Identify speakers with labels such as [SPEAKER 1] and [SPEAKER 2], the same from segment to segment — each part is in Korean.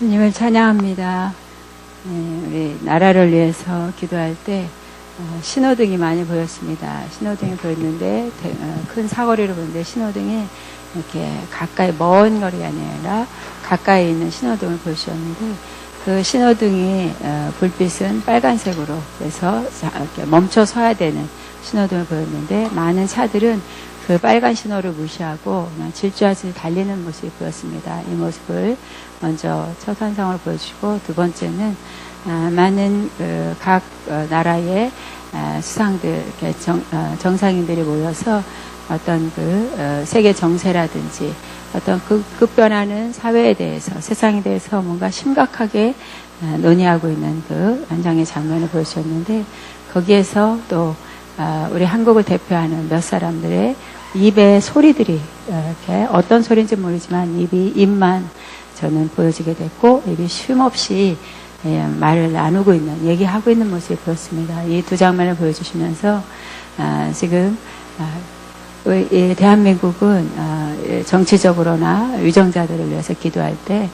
[SPEAKER 1] 주님을 찬양합니다. 우리 나라를 위해서 기도할 때 신호등이 많이 보였습니다. 신호등이 보였는데 큰 사거리로 보는데 신호등이 이렇게 가까이 먼 거리가 아니라 가까이 있는 신호등을 보여주셨는데 그 신호등이 불빛은 빨간색으로 그래서 이렇게 멈춰 서야 되는 신호등을 보였는데 많은 차들은 그 빨간 신호를 무시하고 그냥 질주하지 달리는 모습이 보였습니다. 이 모습을 먼저 첫 환상으로 보여주시고 두 번째는 많은 각 나라의 수상들, 정상인들이 모여서 어떤 세계 정세라든지 어떤 급변하는 사회에 대해서 세상에 대해서 뭔가 심각하게 논의하고 있는 그 현장의 장면을 보여주셨는데 거기에서 또 우리 한국을 대표하는 몇 사람들의 입의 소리들이 이렇게 어떤 소리인지 모르지만 입만 저는 보여지게 됐고 입이 쉼없이 말을 나누고 있는 얘기하고 있는 모습이 보였습니다. 이 두 장면을 보여주시면서 지금 대한민국은 정치적으로나 위정자들을 위해서 기도할 때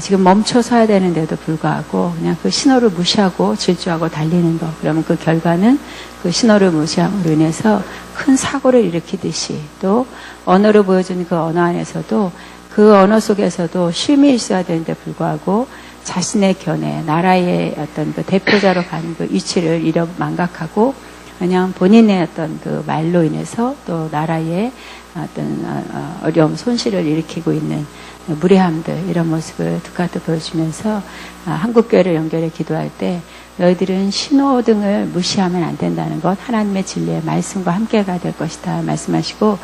[SPEAKER 1] 지금 멈춰 서야 되는데도 불구하고 그냥 그 신호를 무시하고 질주하고 달리는 것. 그러면 그 결과는 그 신호를 무시함으로 인해서 큰 사고를 일으키듯이 또 언어로 보여준 그 언어 안에서도 그 언어 속에서도 쉼이 있어야 되는데 불구하고 자신의 견해, 나라의 어떤 그 대표자로 가는 그 위치를 망각하고 그냥 본인의 어떤 그 말로 인해서 또 나라의 어떤 어려움, 손실을 일으키고 있는 무례함들 이런 모습을 두카트 보여주면서 한국교회를 연결해 기도할 때 너희들은 신호등을 무시하면 안 된다는 것 하나님의 진리의 말씀과 함께가 될 것이다 말씀하시고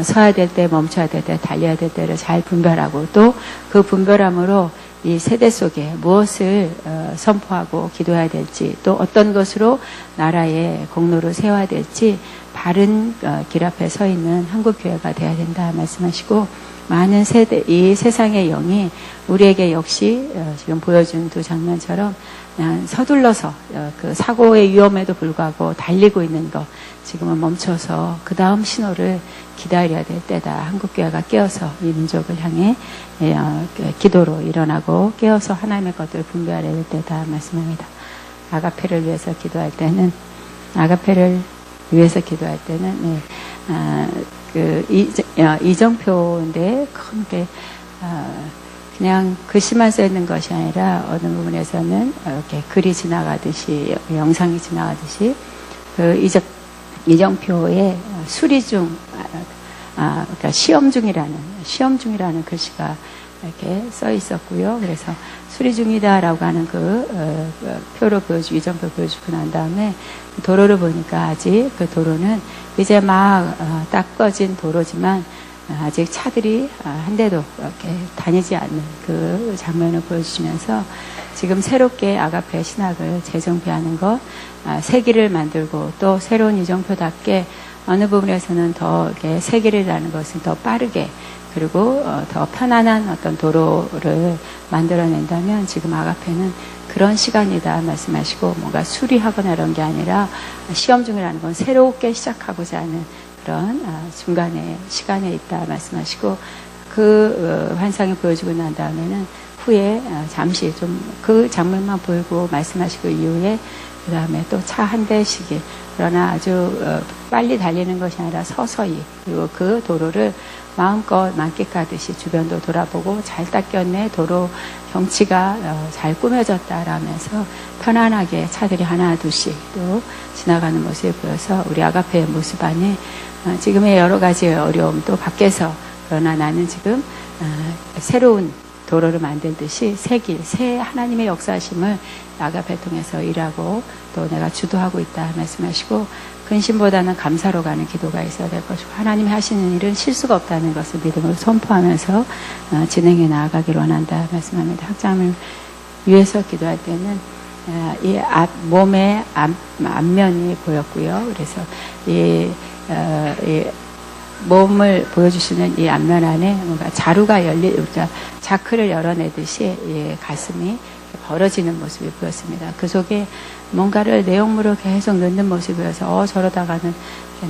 [SPEAKER 1] 서야 될 때 멈춰야 될 때 달려야 될 때를 잘 분별하고 또 그 분별함으로 이 세대 속에 무엇을 선포하고 기도해야 될지 또 어떤 것으로 나라의 공로를 세워야 될지 바른 길 앞에 서 있는 한국교회가 되어야 된다 말씀하시고 많은 세대, 이 세상의 영이 우리에게 역시 지금 보여준 두 장면처럼 그냥 서둘러서 그 사고의 위험에도 불구하고 달리고 있는 것 지금은 멈춰서 그 다음 신호를 기다려야 될 때다. 한국교회가 깨어서 이 민족을 향해 기도로 일어나고 깨어서 하나님의 것들을 분별해야 될 때다 말씀합니다. 아가페를 위해서 기도할 때는 이정표인데 그냥 글씨만 써 있는 것이 아니라 어느 부분에서는 이렇게 글이 지나가듯이 영상이 지나가듯이 그 이정표의 수리 중 그러니까 시험 중이라는 글씨가 이렇게 써 있었고요. 그래서 수리 중이다라고 하는 표로 이정표 보여주고 난 다음에 도로를 보니까 아직 그 도로는 이제 막 딱 꺼진 도로지만 아직 차들이 한 대도 이렇게 다니지 않는 그 장면을 보여주시면서 지금 새롭게 아가페 신학을 재정비하는 것, 새 길을 만들고 또 새로운 이정표답게 어느 부분에서는 더 이렇게 새 길이라는 것은 더 빠르게 그리고 더 편안한 어떤 도로를 만들어낸다면 지금 아가페는 그런 시간이다 말씀하시고 뭔가 수리하거나 이런 게 아니라 시험 중이라는 건 새롭게 시작하고자 하는 그런 중간에 시간에 있다 말씀하시고 그 환상을 보여주고 난 다음에는 후에 잠시 좀 그 장면만 보이고 말씀하시고 이후에 그 다음에 또 차 한 대씩이 그러나 아주 빨리 달리는 것이 아니라 서서히 그리고 그 도로를 마음껏 만끽하듯이 주변도 돌아보고 잘 닦였네 도로 경치가 잘 꾸며졌다라면서 편안하게 차들이 하나 둘씩 또 지나가는 모습이 보여서 우리 아가페의 모습 안에 지금의 여러 가지 어려움 또 밖에서 그러나 나는 지금 새로운 도로를 만들듯이 새 하나님의 역사심을 아가페 통해서 일하고 또 내가 주도하고 있다 말씀하시고 근심보다는 감사로 가는 기도가 있어야 될 것이고 하나님이 하시는 일은 실수가 없다는 것을 믿음으로 선포하면서 진행해 나아가기를 원한다 말씀합니다. 학장을 위해서 기도할 때는 이 몸의 앞면이 보였고요. 그래서 이 몸을 보여주시는 이 앞면 안에 뭔가 그러니까 자크를 열어내듯이 이 가슴이 벌어지는 모습이 보였습니다. 그 속에 뭔가를 내용물을 계속 넣는 모습이어서 저러다가는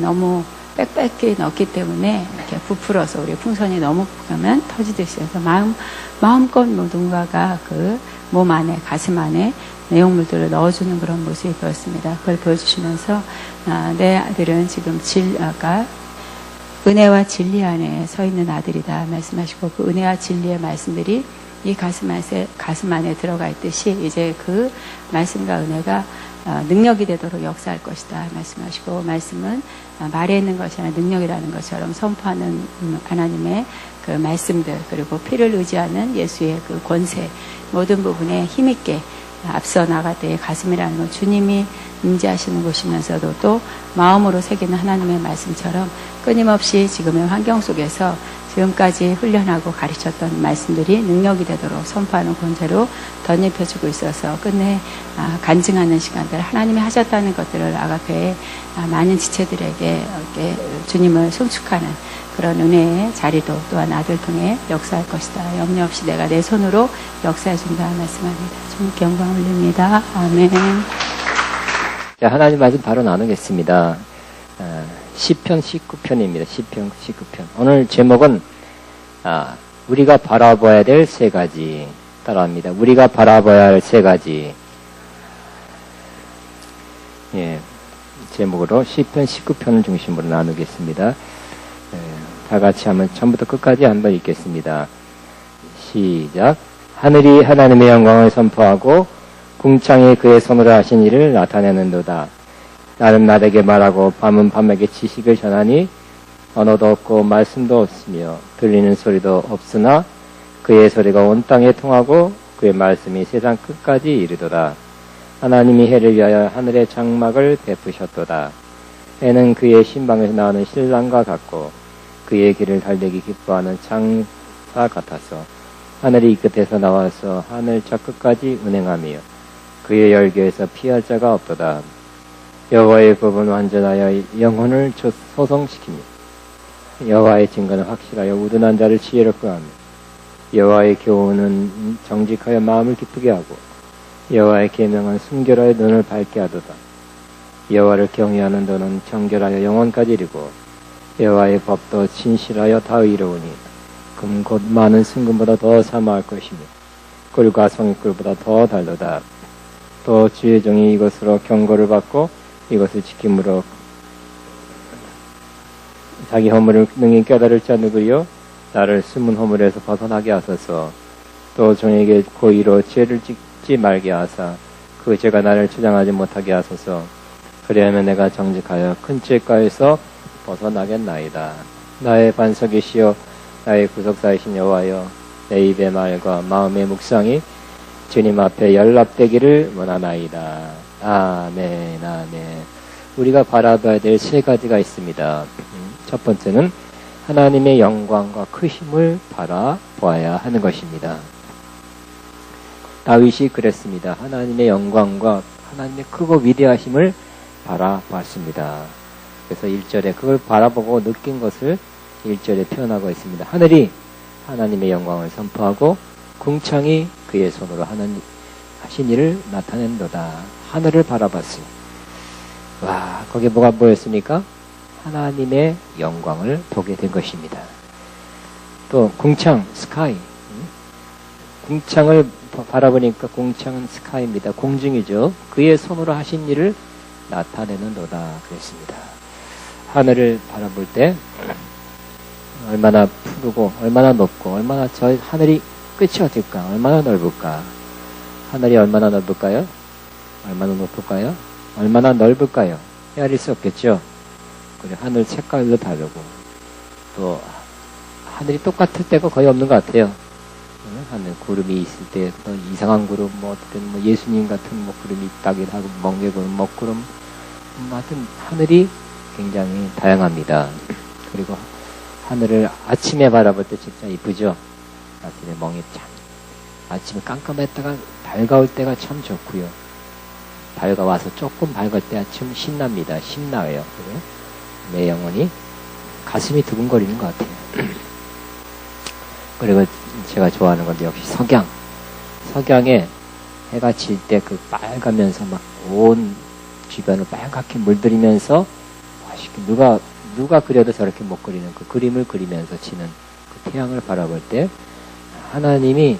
[SPEAKER 1] 너무 빽빽히 넣기 때문에 이렇게 부풀어서 우리 풍선이 너무 가면 터지듯이 해서 마음껏 누군가가 그 몸 안에, 가슴 안에 내용물들을 넣어주는 그런 모습이 보였습니다. 그걸 보여주시면서 내 아들은 지금 은혜와 진리 안에 서 있는 아들이다 말씀하시고, 그 은혜와 진리의 말씀들이 이 가슴 안에 들어가 있듯이 이제 그 말씀과 은혜가 능력이 되도록 역사할 것이다 말씀하시고, 말씀은 말에 있는 것이 아니라 능력이라는 것처럼 선포하는 하나님의 그 말씀들, 그리고 피를 의지하는 예수의 그 권세, 모든 부분에 힘있게 앞서 나갈 때의 가슴이라는 건 주님이 임재하시는 곳이면서도 또 마음으로 새기는 하나님의 말씀처럼 끊임없이 지금의 환경 속에서 지금까지 훈련하고 가르쳤던 말씀들이 능력이 되도록 선포하는 권세로 덧입혀주고 있어서 끝내 간증하는 시간들, 하나님이 하셨다는 것들을 아가페의 많은 지체들에게 이렇게 주님을 송축하는 그런 은혜의 자리도 또한 아들 통해 역사할 것이다. 염려 없이 내가 내 손으로 역사해준다 말씀합니다. 주님께 영광 올립니다. 아멘.
[SPEAKER 2] 자, 하나님 말씀 바로 나누겠습니다. 시편 19편입니다. 시편 19편. 오늘 제목은 우리가 바라봐야 될 세 가지. 따라합니다. 우리가 바라봐야 할 세 가지. 예, 제목으로 시편 19편을 중심으로 나누겠습니다. 다 같이 한번 처음부터 끝까지 한번 읽겠습니다. 시작. 하늘이 하나님의 영광을 선포하고 궁창이 그의 손으로 하신 일을 나타내는도다. 나는 나에게 말하고 밤은 밤에게 지식을 전하니 언어도 없고 말씀도 없으며 들리는 소리도 없으나 그의 소리가 온 땅에 통하고 그의 말씀이 세상 끝까지 이르도다. 하나님이 해를 위하여 하늘의 장막을 베푸셨도다. 해는 그의 신방에서 나오는 신랑과 같고 그의 길을 달리기 기뻐하는 장사 같아서 하늘이 이 끝에서 나와서 하늘 저 끝까지 운행하며 그의 열기에서 피할 자가 없도다. 여호와의 법은 완전하여 영혼을 소성시키며 여호와의 증거는 확실하여 우둔한 자를 지혜롭게 하며 여호와의 교훈은 정직하여 마음을 기쁘게 하고 여호와의 계명은 순결하여 눈을 밝게 하도다. 여호와를 경외하는 너는 정결하여 영혼까지 이르고 여호와의 법도 진실하여 다 의로우니 금 곧 많은 순금보다 더 사모할 것이며 꿀과 성의꿀보다 더 달도다. 또 주의 종이 이것으로 경고를 받고 이것을 지킴으로 자기 허물을 능히 깨달을 자 누구요? 나를 숨은 허물에서 벗어나게 하소서. 또 종에게 고의로 죄를 짓지 말게 하사 그 죄가 나를 주장하지 못하게 하소서. 그리하면 내가 정직하여 큰 죄가에서 벗어나겠나이다. 나의 반석이시여 나의 구속사이신 여호와여, 내 입의 말과 마음의 묵상이 주님 앞에 연락되기를 원하나이다. 아멘, 아멘. 우리가 바라봐야 될 세 가지가 있습니다. 첫 번째는 하나님의 영광과 크심을 바라보아야 하는 것입니다. 다윗이 그랬습니다. 하나님의 영광과 하나님의 크고 위대하심을 바라봤습니다. 그래서 1절에 그걸 바라보고 느낀 것을 1절에 표현하고 있습니다. 하늘이 하나님의 영광을 선포하고 궁창이 그의 손으로 하신 일을 나타낸도다. 하늘을 바라봤어요. 와, 거기에 뭐가 보였습니까? 하나님의 영광을 보게 된 것입니다. 또 궁창, 스카이. 궁창을 바라보니까 궁창은 스카이입니다. 공중이죠. 그의 손으로 하신 일을 나타내는도다 그랬습니다. 하늘을 바라볼 때 얼마나 푸르고 얼마나 높고 얼마나 저 하늘이 끝이 어딜까? 얼마나 넓을까? 하늘이 얼마나 넓을까요? 얼마나 높을까요? 얼마나 넓을까요? 헤아릴 수 없겠죠? 그리고 하늘 색깔도 다르고 또 하늘이 똑같을 때가 거의 없는 것 같아요. 하늘 구름이 있을 때 이상한 구름, 뭐 어떤 뭐 예수님 같은 뭐 구름이 있다기도 하고 멍게구름, 먹구름, 하여튼 하늘이 굉장히 다양합니다. 그리고 하늘을 아침에 바라볼 때 진짜 이쁘죠? 아침에 멍이 참 아침에 깜깜했다가 밝아올 때가 참 좋고요. 밝아와서 조금 밝을 때 참 신납니다. 신나요. 그래? 내 영혼이 가슴이 두근거리는 것 같아요. 그리고 제가 좋아하는 건 역시 석양. 석양에 해가 질 때 그 빨가면서 막 온 주변을 빨갛게 물들이면서 멋있게 누가 누가 그려도 저렇게 못 그리는 그 그림을 그리면서 치는 그 태양을 바라볼 때 하나님이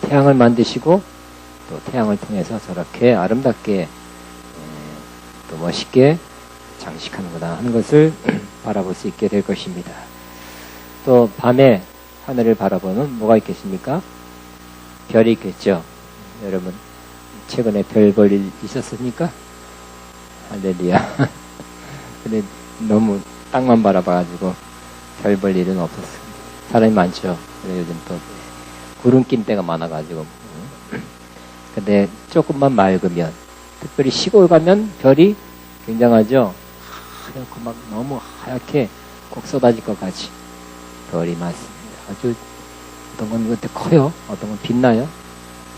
[SPEAKER 2] 태양을 만드시고 또 태양을 통해서 저렇게 아름답게 또 멋있게 장식하는구나 하는 것을 바라볼 수 있게 될 것입니다. 또 밤에 하늘을 바라보면 뭐가 있겠습니까? 별이 있겠죠. 여러분 최근에 별 볼 일 있었습니까? 할렐루야. 근데 너무 땅만 바라봐가지고 별 볼 일은 없었어요. 사람이 많죠. 그래 요즘 또 구름 낀 때가 많아가지고. 근데 조금만 맑으면, 특별히 시골 가면 별이 굉장하죠. 하얗고 막 너무 하얗게 꼭 쏟아질 것 같이 별이 많습니다. 아주 어떤 건 그때 커요. 어떤 건 빛나요.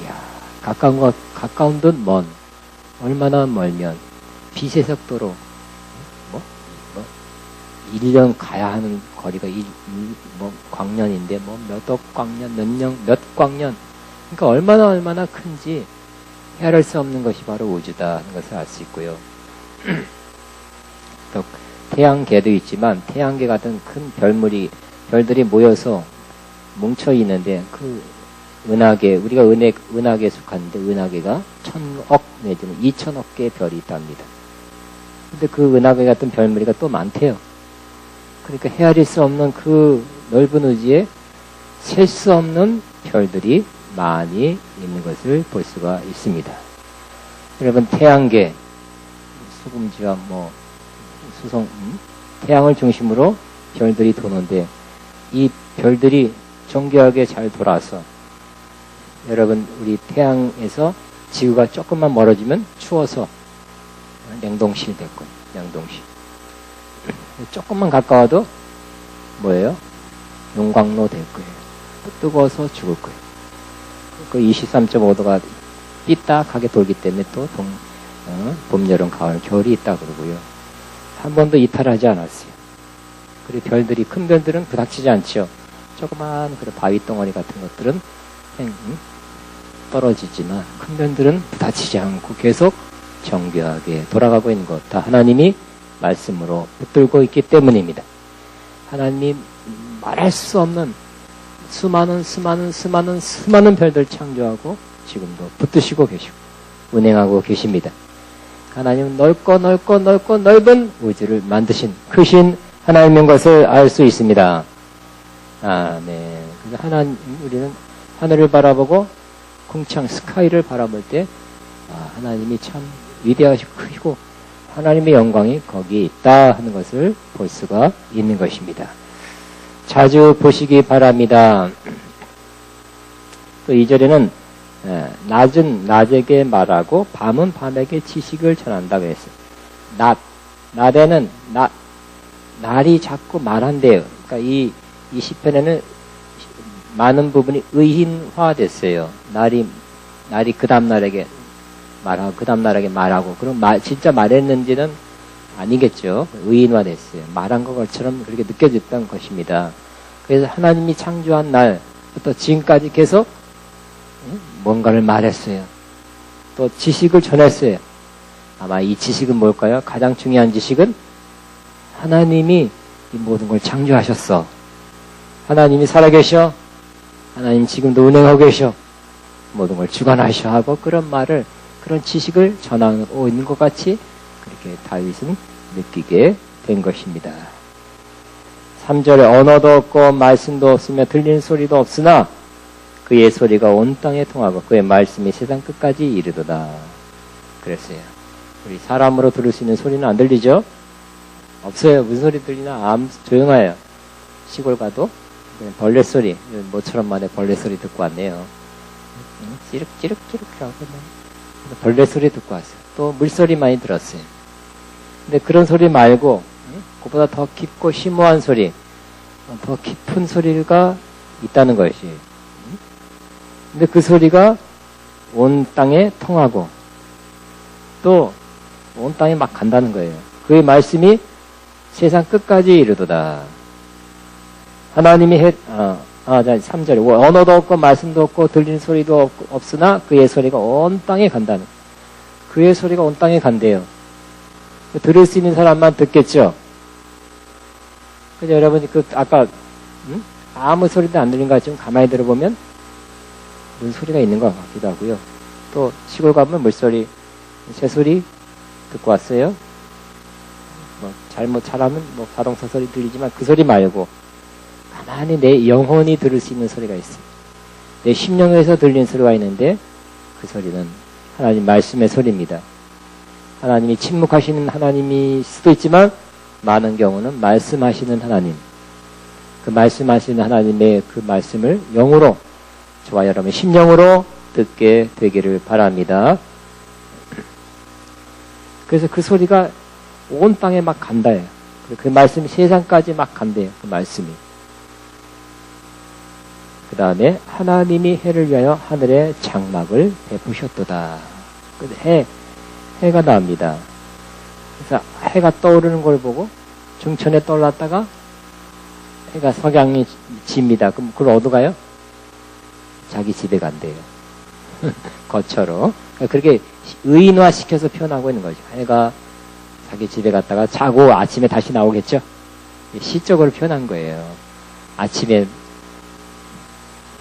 [SPEAKER 2] 이야, 가까운 듯 먼, 얼마나 멀면 빛의 속도로 1년 가야 하는 거리가 광년인데 몇억 광년, 몇 광년. 그러니까 얼마나 큰지 헤아릴 수 없는 것이 바로 우주다 하는 것을 알 수 있고요. 또 태양계도 있지만 태양계 같은 큰 별들이 모여서 뭉쳐 있는데 그 은하계, 우리가 은하계에 속하는데 은하계가 1000억 내지는 2000억 개의 별이 있답니다. 근데 그 은하계 같은 별무리가 또 많대요. 그러니까 헤아릴 수 없는 그 넓은 우주에 셀 수 없는 별들이 많이 있는 것을 볼 수가 있습니다. 여러분 태양계, 수금지와 수성, 태양을 중심으로 별들이 도는데 이 별들이 정교하게 잘 돌아서 여러분 우리 태양에서 지구가 조금만 멀어지면 추워서 냉동실 됐고 냉동실. 조금만 가까워도 뭐예요? 용광로 될 거예요. 또 뜨거워서 죽을 거예요. 그 23.5도가 삐딱하게 돌기 때문에 또 봄, 여름, 가을, 겨울이 있다 그러고요. 한 번도 이탈하지 않았어요. 그리고 별들이, 큰 별들은 부닥치지 않죠. 조그만 그런 바위 덩어리 같은 것들은 떨어지지만 큰 별들은 부닥치지 않고 계속 정교하게 돌아가고 있는 것. 다 하나님이 말씀으로 붙들고 있기 때문입니다. 하나님이 말할 수 없는 수많은 별들 창조하고 지금도 붙드시고 계시고 운행하고 계십니다. 하나님은 넓고 넓은 우주를 만드신 크신 하나님인 것을 알 수 있습니다. 아멘. 그래서 우리는 하늘을 바라보고 궁창 스카이를 바라볼 때 하나님이 참 위대하시고 크시고 하나님의 영광이 거기에 있다 하는 것을 볼 수가 있는 것입니다. 자주 보시기 바랍니다. 또 2절에는 낮은 낮에게 말하고 밤은 밤에게 지식을 전한다고 했어요. 낮에는 날이 자꾸 말한대요. 그러니까 이 시편에는 많은 부분이 의인화됐어요. 날이 그 다음날에게 말하고 그 다음날에게 말하고 그럼 진짜 말했는지는 아니겠죠. 의인화됐어요. 말한 것처럼 그렇게 느껴졌던 것입니다. 그래서 하나님이 창조한 날부터 지금까지 계속 뭔가를 말했어요. 또 지식을 전했어요. 아마 이 지식은 뭘까요? 가장 중요한 지식은 하나님이 이 모든 걸 창조하셨어. 하나님이 살아계셔. 하나님 지금도 운행하고 계셔. 모든 걸 주관하셔 하고 그런 지식을 전하고 있는 것 같이 그렇게 다윗은 느끼게 된 것입니다. 3절에 언어도 없고 말씀도 없으며 들리는 소리도 없으나 그의 소리가 온 땅에 통하고 그의 말씀이 세상 끝까지 이르도다. 그랬어요. 우리 사람으로 들을 수 있는 소리는 안 들리죠? 없어요. 무슨 소리 들리나? 조용해요. 시골 가도 그냥 벌레 소리, 모처럼 만에 벌레 소리 듣고 왔네요. 찌륵찌륵찌륵 하고 벌레 소리 듣고 왔어요. 또 물소리 많이 들었어요. 근데 그런 소리 말고 그보다 더 깊고 심오한 소리, 더 깊은 소리가 있다는 것이. 근데 그 소리가 온 땅에 통하고 또 온 땅에 막 간다는 거예요. 그의 말씀이 세상 끝까지 이르도다. 하나님이 3절에 언어도 없고 말씀도 없고 들리는 소리도 없으나 그의 소리가 온 땅에 간다는. 그의 소리가 온 땅에 간대요. 들을 수 있는 사람만 듣겠죠. 그죠? 여러분, 아까, 아무 소리도 안 들린 것 같지만 가만히 들어보면 물소리가 있는 것 같기도 하고요. 또 시골 가면 물소리, 새소리 듣고 왔어요. 잘하면 자동차 소리 들리지만 그 소리 말고 가만히 내 영혼이 들을 수 있는 소리가 있어요. 내 심령에서 들리는 소리가 있는데 그 소리는 하나님 말씀의 소리입니다. 하나님이 침묵하시는 하나님일 수도 있지만 많은 경우는 말씀하시는 하나님, 그 말씀하시는 하나님의 그 말씀을 영으로 저와 여러분의 심령으로 듣게 되기를 바랍니다. 그래서 그 소리가 온 땅에 막 간다요. 그 말씀이 세상까지 막 간대요. 그 말씀이. 그 다음에 하나님이 해를 위하여 하늘에 장막을 베푸셨도다. 해가 나옵니다. 그래서 해가 떠오르는 걸 보고 중천에 떠올랐다가 해가 석양이 집니다. 그럼 그걸 어디 가요? 자기 집에 간대요. 거처로. 그렇게 의인화시켜서 표현하고 있는 거죠. 해가 자기 집에 갔다가 자고 아침에 다시 나오겠죠? 시적으로 표현한 거예요. 아침에,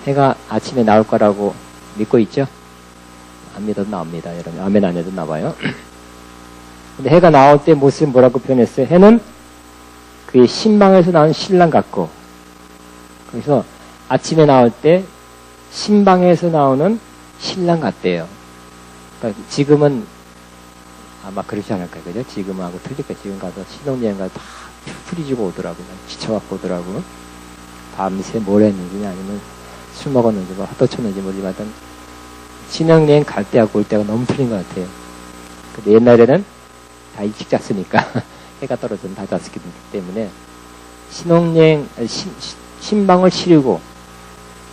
[SPEAKER 2] 해가 아침에 나올 거라고 믿고 있죠? 안 믿어도 나옵니다. 여러분. 아멘 안 해도 나와요. 근데 해가 나올 때 모습 뭐라고 표현했어요? 해는 그의 신방에서 나온 신랑 같고, 그래서 아침에 나올 때 신방에서 나오는 신랑 같대요. 그러니까 지금은 아마 그렇지 않을까요? 그죠? 지금하고 틀릴까요? 지금 가서 신혼여행 가서 다 풀이지고 오더라고요. 지쳐갖고 오더라고요. 밤새 뭘 했는지 아니면 술 먹었는지 뭐 핫도 쳤는지 모르지만 신혼여행 갈 때하고 올 때가 너무 틀린 것 같아요. 근데 옛날에는 다 일찍 잤으니까 해가 떨어져서 다 잤기 때문에 신혼여행, 신방을 치르고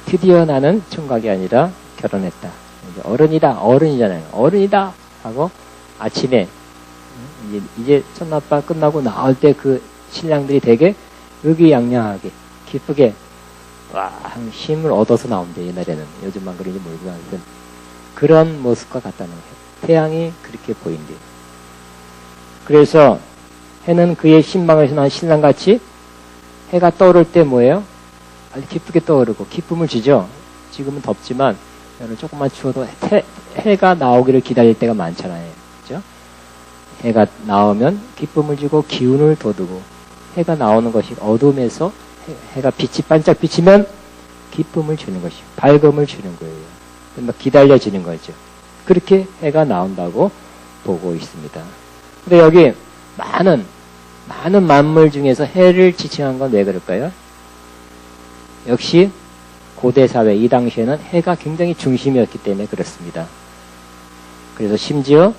[SPEAKER 2] 드디어 나는 총각이 아니라 결혼했다. 이제 어른이잖아요. 어른이다 하고 아침에 이제 첫날바 끝나고 나올 때 그 신랑들이 되게 의기양양하게 기쁘게 와 힘을 얻어서 나온대. 옛날에는 요즘만 그런지 모르지만 그런 모습과 같다는 거예요. 태양이 그렇게 보인대요. 그래서 해는 그의 신방에서 난 신랑같이 해가 떠오를 때 뭐예요? 아주 기쁘게 떠오르고 기쁨을 주죠. 지금은 덥지만 조금만 추워도 해가 나오기를 기다릴 때가 많잖아요. 그죠? 해가 나오면 기쁨을 주고 기운을 돋우고 해가 나오는 것이 어둠에서 해가 빛이 반짝 비치면 기쁨을 주는 것이 밝음을 주는 거예요. 막 기다려지는 거죠. 그렇게 해가 나온다고 보고 있습니다. 근데 여기 많은 만물 중에서 해를 지칭한 건 왜 그럴까요? 역시 고대 사회 이 당시에는 해가 굉장히 중심이었기 때문에 그렇습니다. 그래서 심지어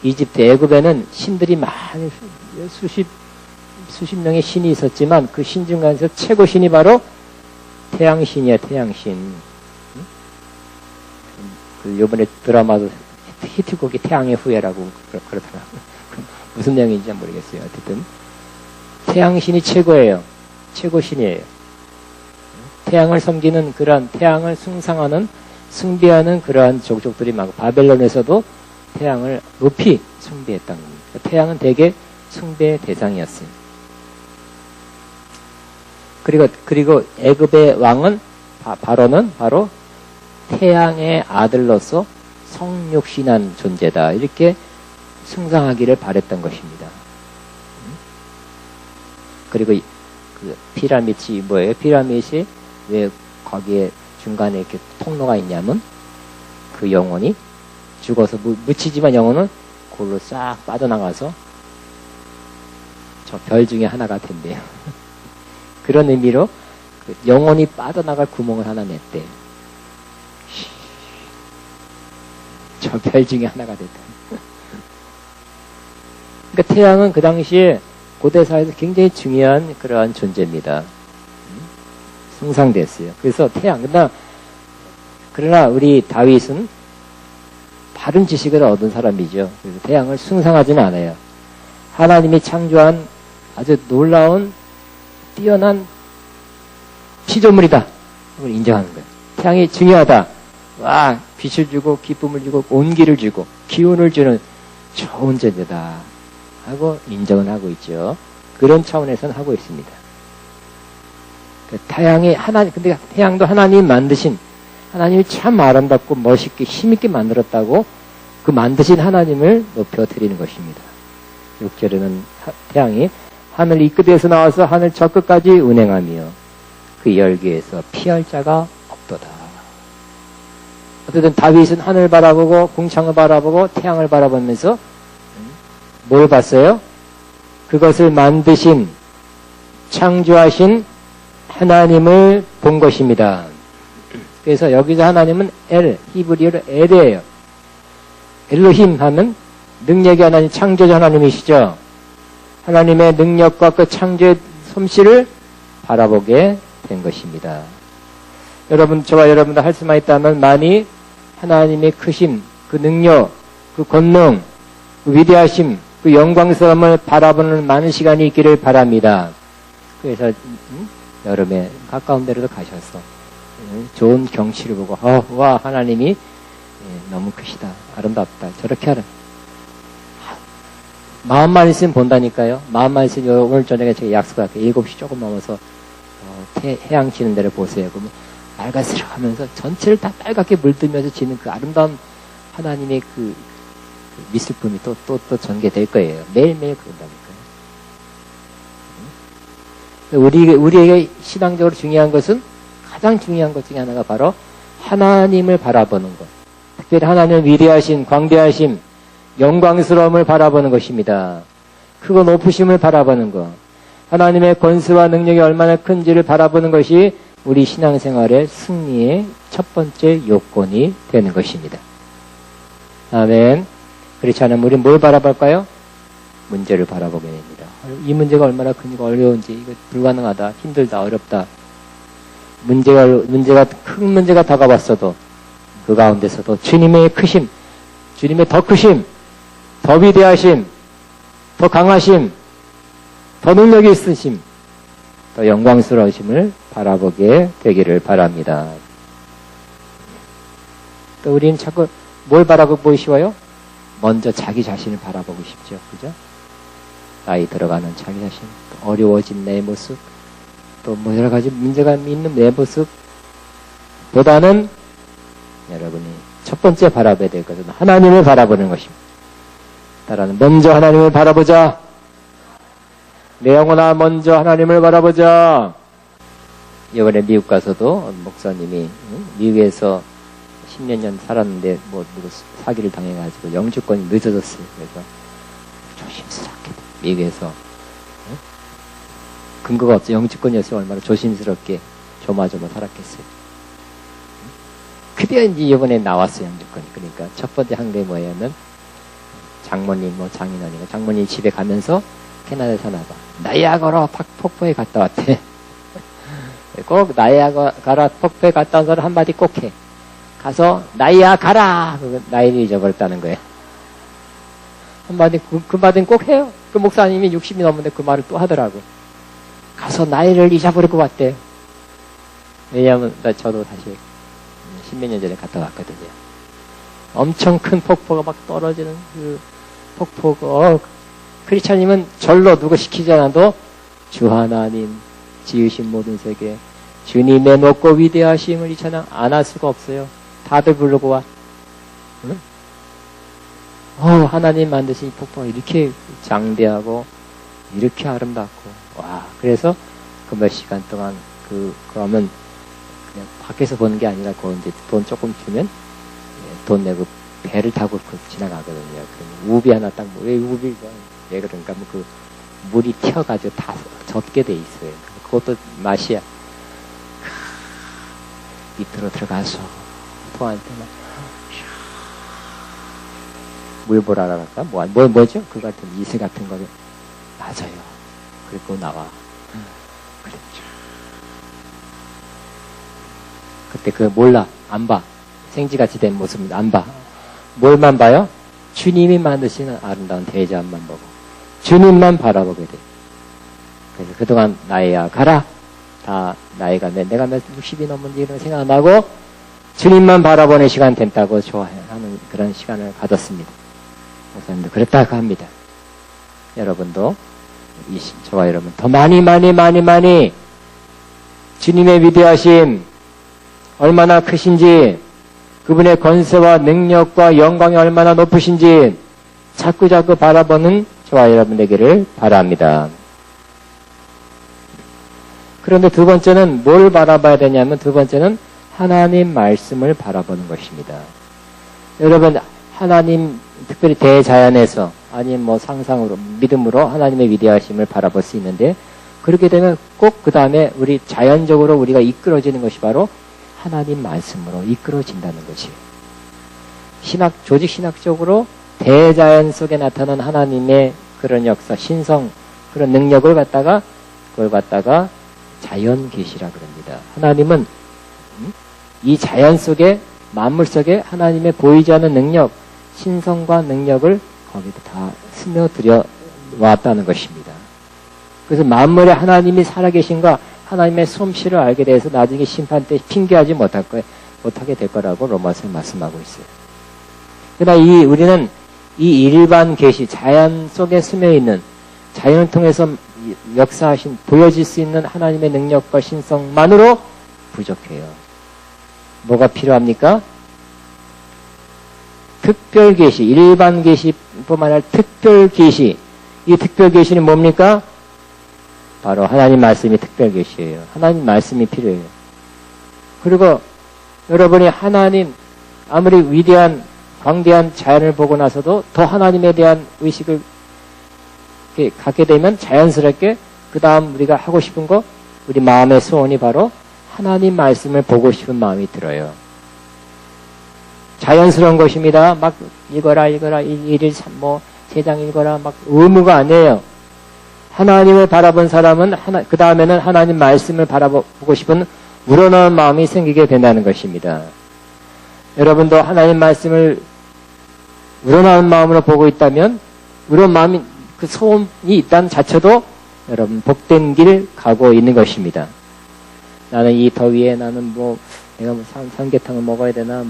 [SPEAKER 2] 이집트 애굽에는 신들이 많이 수십 명의 신이 있었지만 그 신 중에서 최고 신이 바로 태양신이야. 태양신. 그 요번에 드라마도 히트곡이 태양의 후예라고 그러더라고요. 무슨 내용인지 모르겠어요. 어쨌든 태양신이 최고예요. 최고 신이에요. 태양을 섬기는 그러한 태양을 숭상하는 숭배하는 그러한 족족들이 많고 바벨론에서도 태양을 높이 숭배했다는 겁니다. 태양은 대개 숭배의 대상이었어요. 그리고 애굽의 왕은 바로는 바로 태양의 아들로서 성육신한 존재다. 이렇게 숭상하기를 바랬던 것입니다. 그리고 그 피라밋이 뭐예요? 피라밋이 왜 거기에 중간에 이렇게 통로가 있냐면 그 영혼이 죽어서 묻히지만 영혼은 그걸로 싹 빠져나가서 저 별 중에 하나가 된대요. 그런 의미로 그 영혼이 빠져나갈 구멍을 하나 냈대요. 저 별 중에 하나가 됐다. 그러니까 태양은 그 당시에 고대사에서 굉장히 중요한 그러한 존재입니다. 숭상됐어요. 그래서 태양. 그러나 우리 다윗은 바른 지식을 얻은 사람이죠. 그래서 태양을 숭상하지는 않아요. 하나님이 창조한 아주 놀라운 뛰어난 피조물이다. 그걸 인정하는 거예요. 태양이 중요하다. 와, 빛을 주고 기쁨을 주고 온기를 주고 기운을 주는 좋은 존재다 하고 인정을 하고 있죠. 그런 차원에서는 하고 있습니다. 태양이 근데 태양도 하나님 만드신, 하나님이 참 아름답고 멋있게 힘있게 만들었다고 그 만드신 하나님을 높여드리는 것입니다. 6절에는 태양이 하늘 이 끝에서 나와서 하늘 저 끝까지 운행하며 그 열기에서 피할 자가 없도다. 어쨌든 다윗은 하늘을 바라보고 궁창을 바라보고 태양을 바라보면서 뭘 봤어요? 그것을 만드신, 창조하신 하나님을 본 것입니다. 그래서 여기서 하나님은 히브리어로 엘이에요. 엘로힘 하면 능력의 하나님, 창조자 하나님이시죠. 하나님의 능력과 그 창조의 솜씨를 바라보게 된 것입니다. 여러분, 저와 여러분도 할 수만 있다면 많이 하나님의 크심, 그 능력, 그 권능, 그 위대하심, 그 영광스러움을 바라보는 많은 시간이 있기를 바랍니다. 그래서 여름에 가까운 데로도 가셔서 좋은 경치를 보고 와 하나님이 너무 크시다, 아름답다, 저렇게 하라. 마음만 있으면 본다니까요. 마음만 있으면 오늘 저녁에 제가 약속할게요. 7시 조금 넘어서 해양 지는 데를 보세요. 그러면 빨갛스러 하면서 전체를 다 빨갛게 물들면서 지는 그 아름다운 하나님의 그 미술품이 또 전개될 거예요. 매일매일 그런다니까요. 우리에게 신앙적으로 중요한 것은, 가장 중요한 것 중에 하나가 바로 하나님을 바라보는 것. 특별히 하나님의 위대하신, 광대하심, 영광스러움을 바라보는 것입니다. 크고 높으심을 바라보는 것. 하나님의 권세와 능력이 얼마나 큰지를 바라보는 것이 우리 신앙생활의 승리의 첫 번째 요건이 되는 것입니다. 아멘. 그렇지 않으면 우리는 뭘 바라볼까요? 문제를 바라보게 됩니다. 이 문제가 얼마나 큰지, 어려운지, 이거 불가능하다, 힘들다, 어렵다. 큰 문제가 다가왔어도 그 가운데서도 주님의 크심, 주님의 더 크심, 더 위대하심, 더 강하심, 더 능력이 있으심, 더 영광스러우심을 바라보게 되기를 바랍니다. 또 우리는 자꾸 뭘 바라보고 쉬워요? 먼저 자기 자신을 바라보고 싶죠. 그죠? 나이 들어가는 자기 자신, 또 어려워진 내 모습, 또 뭐 여러 가지 문제가 있는 내 모습 보다는 여러분이 첫 번째 바라봐야 될 것은 하나님을 바라보는 것입니다. 따라는 먼저 하나님을 바라보자. 내 영혼아 먼저 하나님을 바라보자. 이번에 미국 가서도 목사님이 미국에서 10년 전 살았는데 뭐 누구 사기를 당해가지고 영주권이 늦어졌어요. 그래서 조심스럽게 미국에서 근거가 없어. 영주권이었으면 얼마나 조심스럽게 조마조마 살았겠어요. 그때 이제 이번에 나왔어요. 영주권이. 그러니까 첫 번째 한 게 뭐냐면 장모님 뭐 장인어른이가 장모님 집에 가면서 캐나다에 사나봐. 나이아가라 폭포에 갔다 왔대. 꼭 나이아가라 폭포에 갔다 온 사람 한마디 꼭 해. 가서 나이아가라! 나이를 잊어버렸다는 거예요. 한마디 그 말은 꼭 해요. 그 목사님이 60이 넘었는데 그 말을 또 하더라고. 가서 나이를 잊어버리고 왔대. 왜냐하면 저도 사실 10몇 년 전에 갔다 왔거든요. 엄청 큰 폭포가 막 떨어지는 그 폭포가 크리스찬님은 절로 누구 시키지 않아도 주 하나님 지으신 모든 세계 주님의 높고 위대하심을 이 찬양 안 할 수가 없어요. 다들 부르고 와. 응? 하나님 만드신 이 폭포가 이렇게 장대하고 이렇게 아름답고 와. 그래서 그 몇 시간 동안 그러면 그냥 밖에서 보는 게 아니라 그 이제 돈 조금 주면 돈 내고 배를 타고 지나가거든요. 그러면 우비 하나 딱, 왜 우비가, 왜 그런가, 뭐 그 물이 튀어가지고 다 젖게 돼 있어요. 그것도 맛이야. 밑으로 들어가서 토할 때만 물보라라 할까? 뭐죠? 그 같은 이슬 같은 거를 맞아요. 그리고 나와. 그랬죠. 그때 몰라. 안 봐. 생쥐같이 된 모습은 안 봐. 뭘만 봐요? 주님이 만드시는 아름다운 대자만 보고 주님만 바라보게 돼. 그래서 그동안 나이야 가라. 다 나이가 내가 몇 60이 넘은지 이런 생각 안 하고 주님만 바라보는 시간 된다고 좋아하는 그런 시간을 가졌습니다. 목사님도 그랬다고 합니다. 여러분도 저와 여러분 더 많이 주님의 위대하심 얼마나 크신지, 그분의 권세와 능력과 영광이 얼마나 높으신지 자꾸 바라보는 저와 여러분 되기를 바랍니다. 그런데 두 번째는 뭘 바라봐야 되냐면, 두 번째는 하나님 말씀을 바라보는 것입니다. 여러분, 하나님 특별히 대자연에서 아니면 뭐 상상으로, 믿음으로 하나님의 위대하심을 바라볼 수 있는데, 그렇게 되면 꼭 그 다음에 우리 자연적으로 우리가 이끌어지는 것이 바로 하나님 말씀으로 이끌어진다는 것이에요. 조직 신학적으로 대자연 속에 나타난 하나님의 그런 역사, 신성, 그런 능력을 그걸 갖다가 자연 계시라 그럽니다. 하나님은 이 자연 속에, 만물 속에 하나님의 보이지 않는 능력, 신성과 능력을 거기다 다 스며들여 왔다는 것입니다. 그래서 만물에 하나님이 살아계신가, 하나님의 솜씨를 알게 돼서 나중에 심판 때 핑계하지 못하게 될 거라고 로마서에 말씀하고 있어요. 그러나 우리는 이 일반 계시, 자연 속에 스며 있는, 자연을 통해서 역사하신, 보여질 수 있는 하나님의 능력과 신성만으로 부족해요. 뭐가 필요합니까? 특별 계시, 일반 계시뿐만 아니라 특별 계시. 이 특별 계시는 뭡니까? 바로 하나님 말씀이 특별 계시예요. 하나님 말씀이 필요해요. 그리고 여러분이 하나님, 아무리 위대한 광대한 자연을 보고 나서도 더 하나님에 대한 의식을 갖게 되면 자연스럽게 그 다음 우리가 하고 싶은 거, 우리 마음의 소원이 바로 하나님 말씀을 보고 싶은 마음이 들어요. 자연스러운 것입니다. 막 읽어라, 일일 뭐 3장 읽어라, 막 의무가 아니에요. 하나님을 바라본 사람은 그 다음에는 하나님 말씀을 바라보고 싶은 우러나온 마음이 생기게 된다는 것입니다. 여러분도 하나님 말씀을 우러나온 마음으로 보고 있다면, 우러나온 마음이, 그 소원이 있다는 자체도 여러분 복된 길 가고 있는 것입니다. 나는 이 더위에 나는 내가 삼계탕을 먹어야 되나,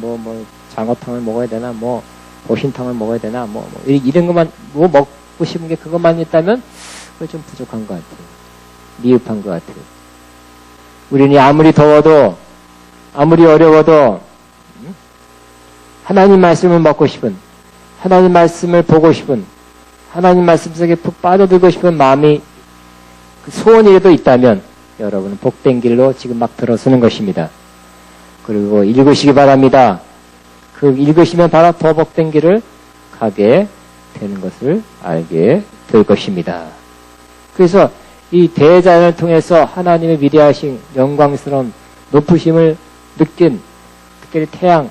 [SPEAKER 2] 장어탕을 먹어야 되나, 보신탕을 먹어야 되나, 이런 것만, 먹고 싶은 게 그것만 있다면, 그거 좀 부족한 것 같아요. 미흡한 것 같아요. 우리는 아무리 더워도, 아무리 어려워도, 하나님 말씀을 먹고 싶은, 하나님 말씀을 보고 싶은, 하나님 말씀 속에 푹 빠져들고 싶은 마음이, 그 소원이라도 있다면, 여러분은 복된 길로 지금 막 들어서는 것입니다. 그리고 읽으시기 바랍니다. 그 읽으시면 바로 더 복된 길을 가게 되는 것을 알게 될 것입니다. 그래서 이 대자연을 통해서 하나님의 위대하신 영광스러운 높으심을 느낀, 특별히 태양,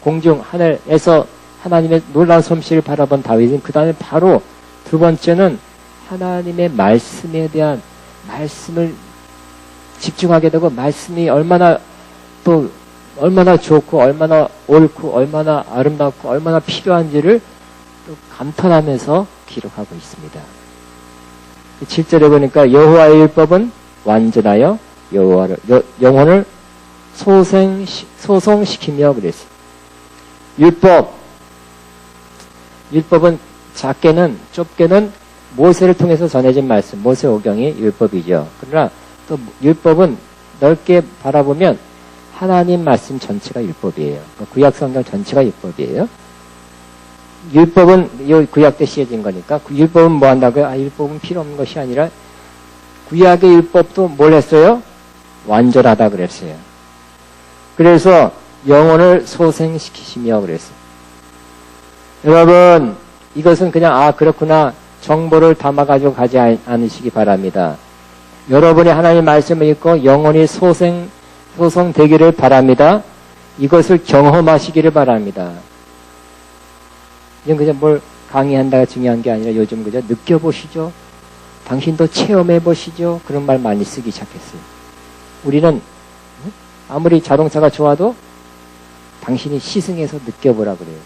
[SPEAKER 2] 공중, 하늘에서 하나님의 놀라운 솜씨를 바라본 다윗은 그 다음에 바로 두 번째는 하나님의 말씀에 대한 말씀을 집중하게 되고, 말씀이 얼마나 좋고, 얼마나 옳고, 얼마나 아름답고, 얼마나 필요한지를 또 감탄하면서 기록하고 있습니다. 7절에 보니까 여호와의 율법은 완전하여 영혼을 소성시키며 그랬어요. 율법은 작게는, 좁게는 모세를 통해서 전해진 말씀, 모세오경이 율법이죠. 그러나 또 율법은 넓게 바라보면 하나님 말씀 전체가 율법이에요. 구약성경 전체가 율법이에요. 율법은 이 구약 때 씌워진 거니까, 그 율법은 뭐 한다고요? 율법은 필요 없는 것이 아니라 구약의 율법도 뭘 했어요? 완전하다 그랬어요. 그래서 영혼을 소생시키시며 그랬어요. 여러분, 이것은 그냥 그렇구나 정보를 담아가지고 가지 않으시기 바랍니다. 여러분이 하나님 말씀을 읽고 영혼이 소성되기를 바랍니다. 이것을 경험하시기를 바랍니다. 이건 그냥 뭘 강의한다가 중요한 게 아니라 요즘 그저 느껴보시죠. 당신도 체험해보시죠. 그런 말 많이 쓰기 시작했어요. 우리는 아무리 자동차가 좋아도 당신이 시승해서 느껴보라 그래요.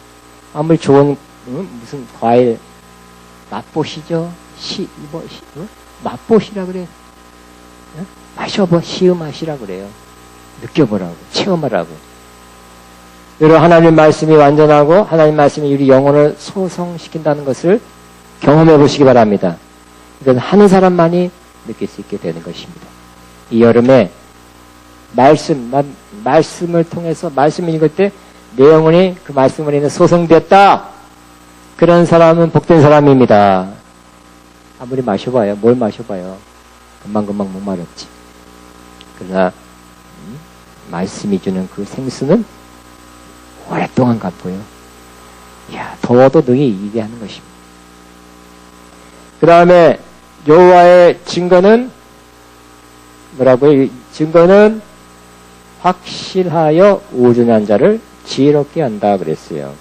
[SPEAKER 2] 아무리 좋은 무슨 과일 맛보시죠. 맛보시라 그래요. 마셔봐. 시음하시라 그래요. 느껴보라고. 체험하라고. 여러분, 하나님 말씀이 완전하고 하나님 말씀이 우리 영혼을 소성시킨다는 것을 경험해 보시기 바랍니다. 이건 하는 사람만이 느낄 수 있게 되는 것입니다. 이 여름에 말씀을 통해서 말씀을 읽을 때 내 영혼이 그 말씀으로 인해 소성되었다. 그런 사람은 복된 사람입니다. 아무리 마셔봐요. 뭘 마셔봐요. 금방금방 목마르지. 그러나 말씀이 주는 그 생수는 오랫동안 갖고요. 이야, 더워도 능히 이기게 하는 것입니다. 그 다음에 여호와의 증거는 뭐라고요? 증거는 확실하여 우둔한 자를 지혜롭게 한다 그랬어요.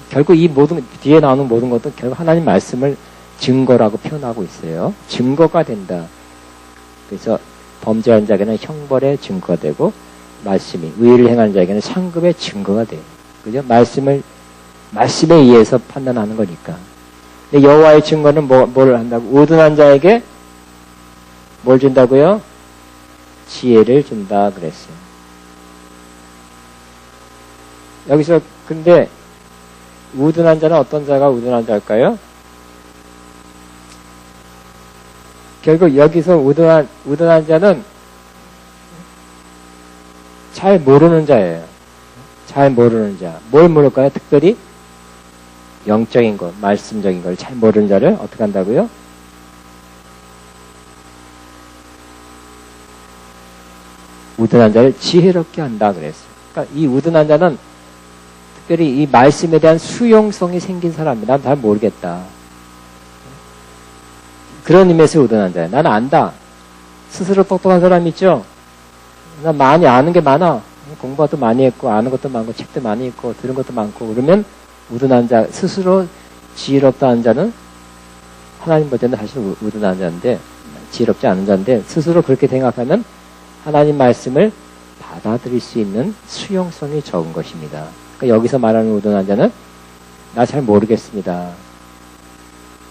[SPEAKER 2] 결국 이 모든 뒤에 나오는 모든 것도 결국 하나님 말씀을 증거라고 표현하고 있어요. 증거가 된다. 그래서 범죄한 자에게는 형벌의 증거가 되고 말씀이 의를 행하는 자에게는 상급의 증거가 돼요. 그죠? 말씀에 의해서 판단하는 거니까. 근데 여호와의 증거는 뭘 한다고? 우둔한 자에게 뭘 준다고요? 지혜를 준다 그랬어요. 여기서 근데 우둔한 자는 어떤 자가 우둔한 자일까요? 결국 여기서 우둔한 자는 잘 모르는 자예요. 잘 모르는 자. 뭘 모를까요? 특별히 영적인 것, 말씀적인 걸 잘 모르는 자를 어떻게 한다고요? 우둔한 자를 지혜롭게 한다 그랬어요. 그러니까 이 우둔한 자는 특별히 이 말씀에 대한 수용성이 생긴 사람입니다. 난 잘 모르겠다. 그런 의미에서 우둔한 자예요. 나는 안다. 스스로 똑똑한 사람 있죠? 난 많이 아는 게 많아. 공부도 많이 했고 아는 것도 많고 책도 많이 읽고 들은 것도 많고 그러면 우둔한 자, 스스로 지혜롭다는 자는 하나님 볼 때는 사실 우둔한 자인데 지혜롭지 않은 자인데 스스로 그렇게 생각하면 하나님 말씀을 받아들일 수 있는 수용성이 적은 것입니다. 그러니까 여기서 말하는 우둔한 자는 나 잘 모르겠습니다.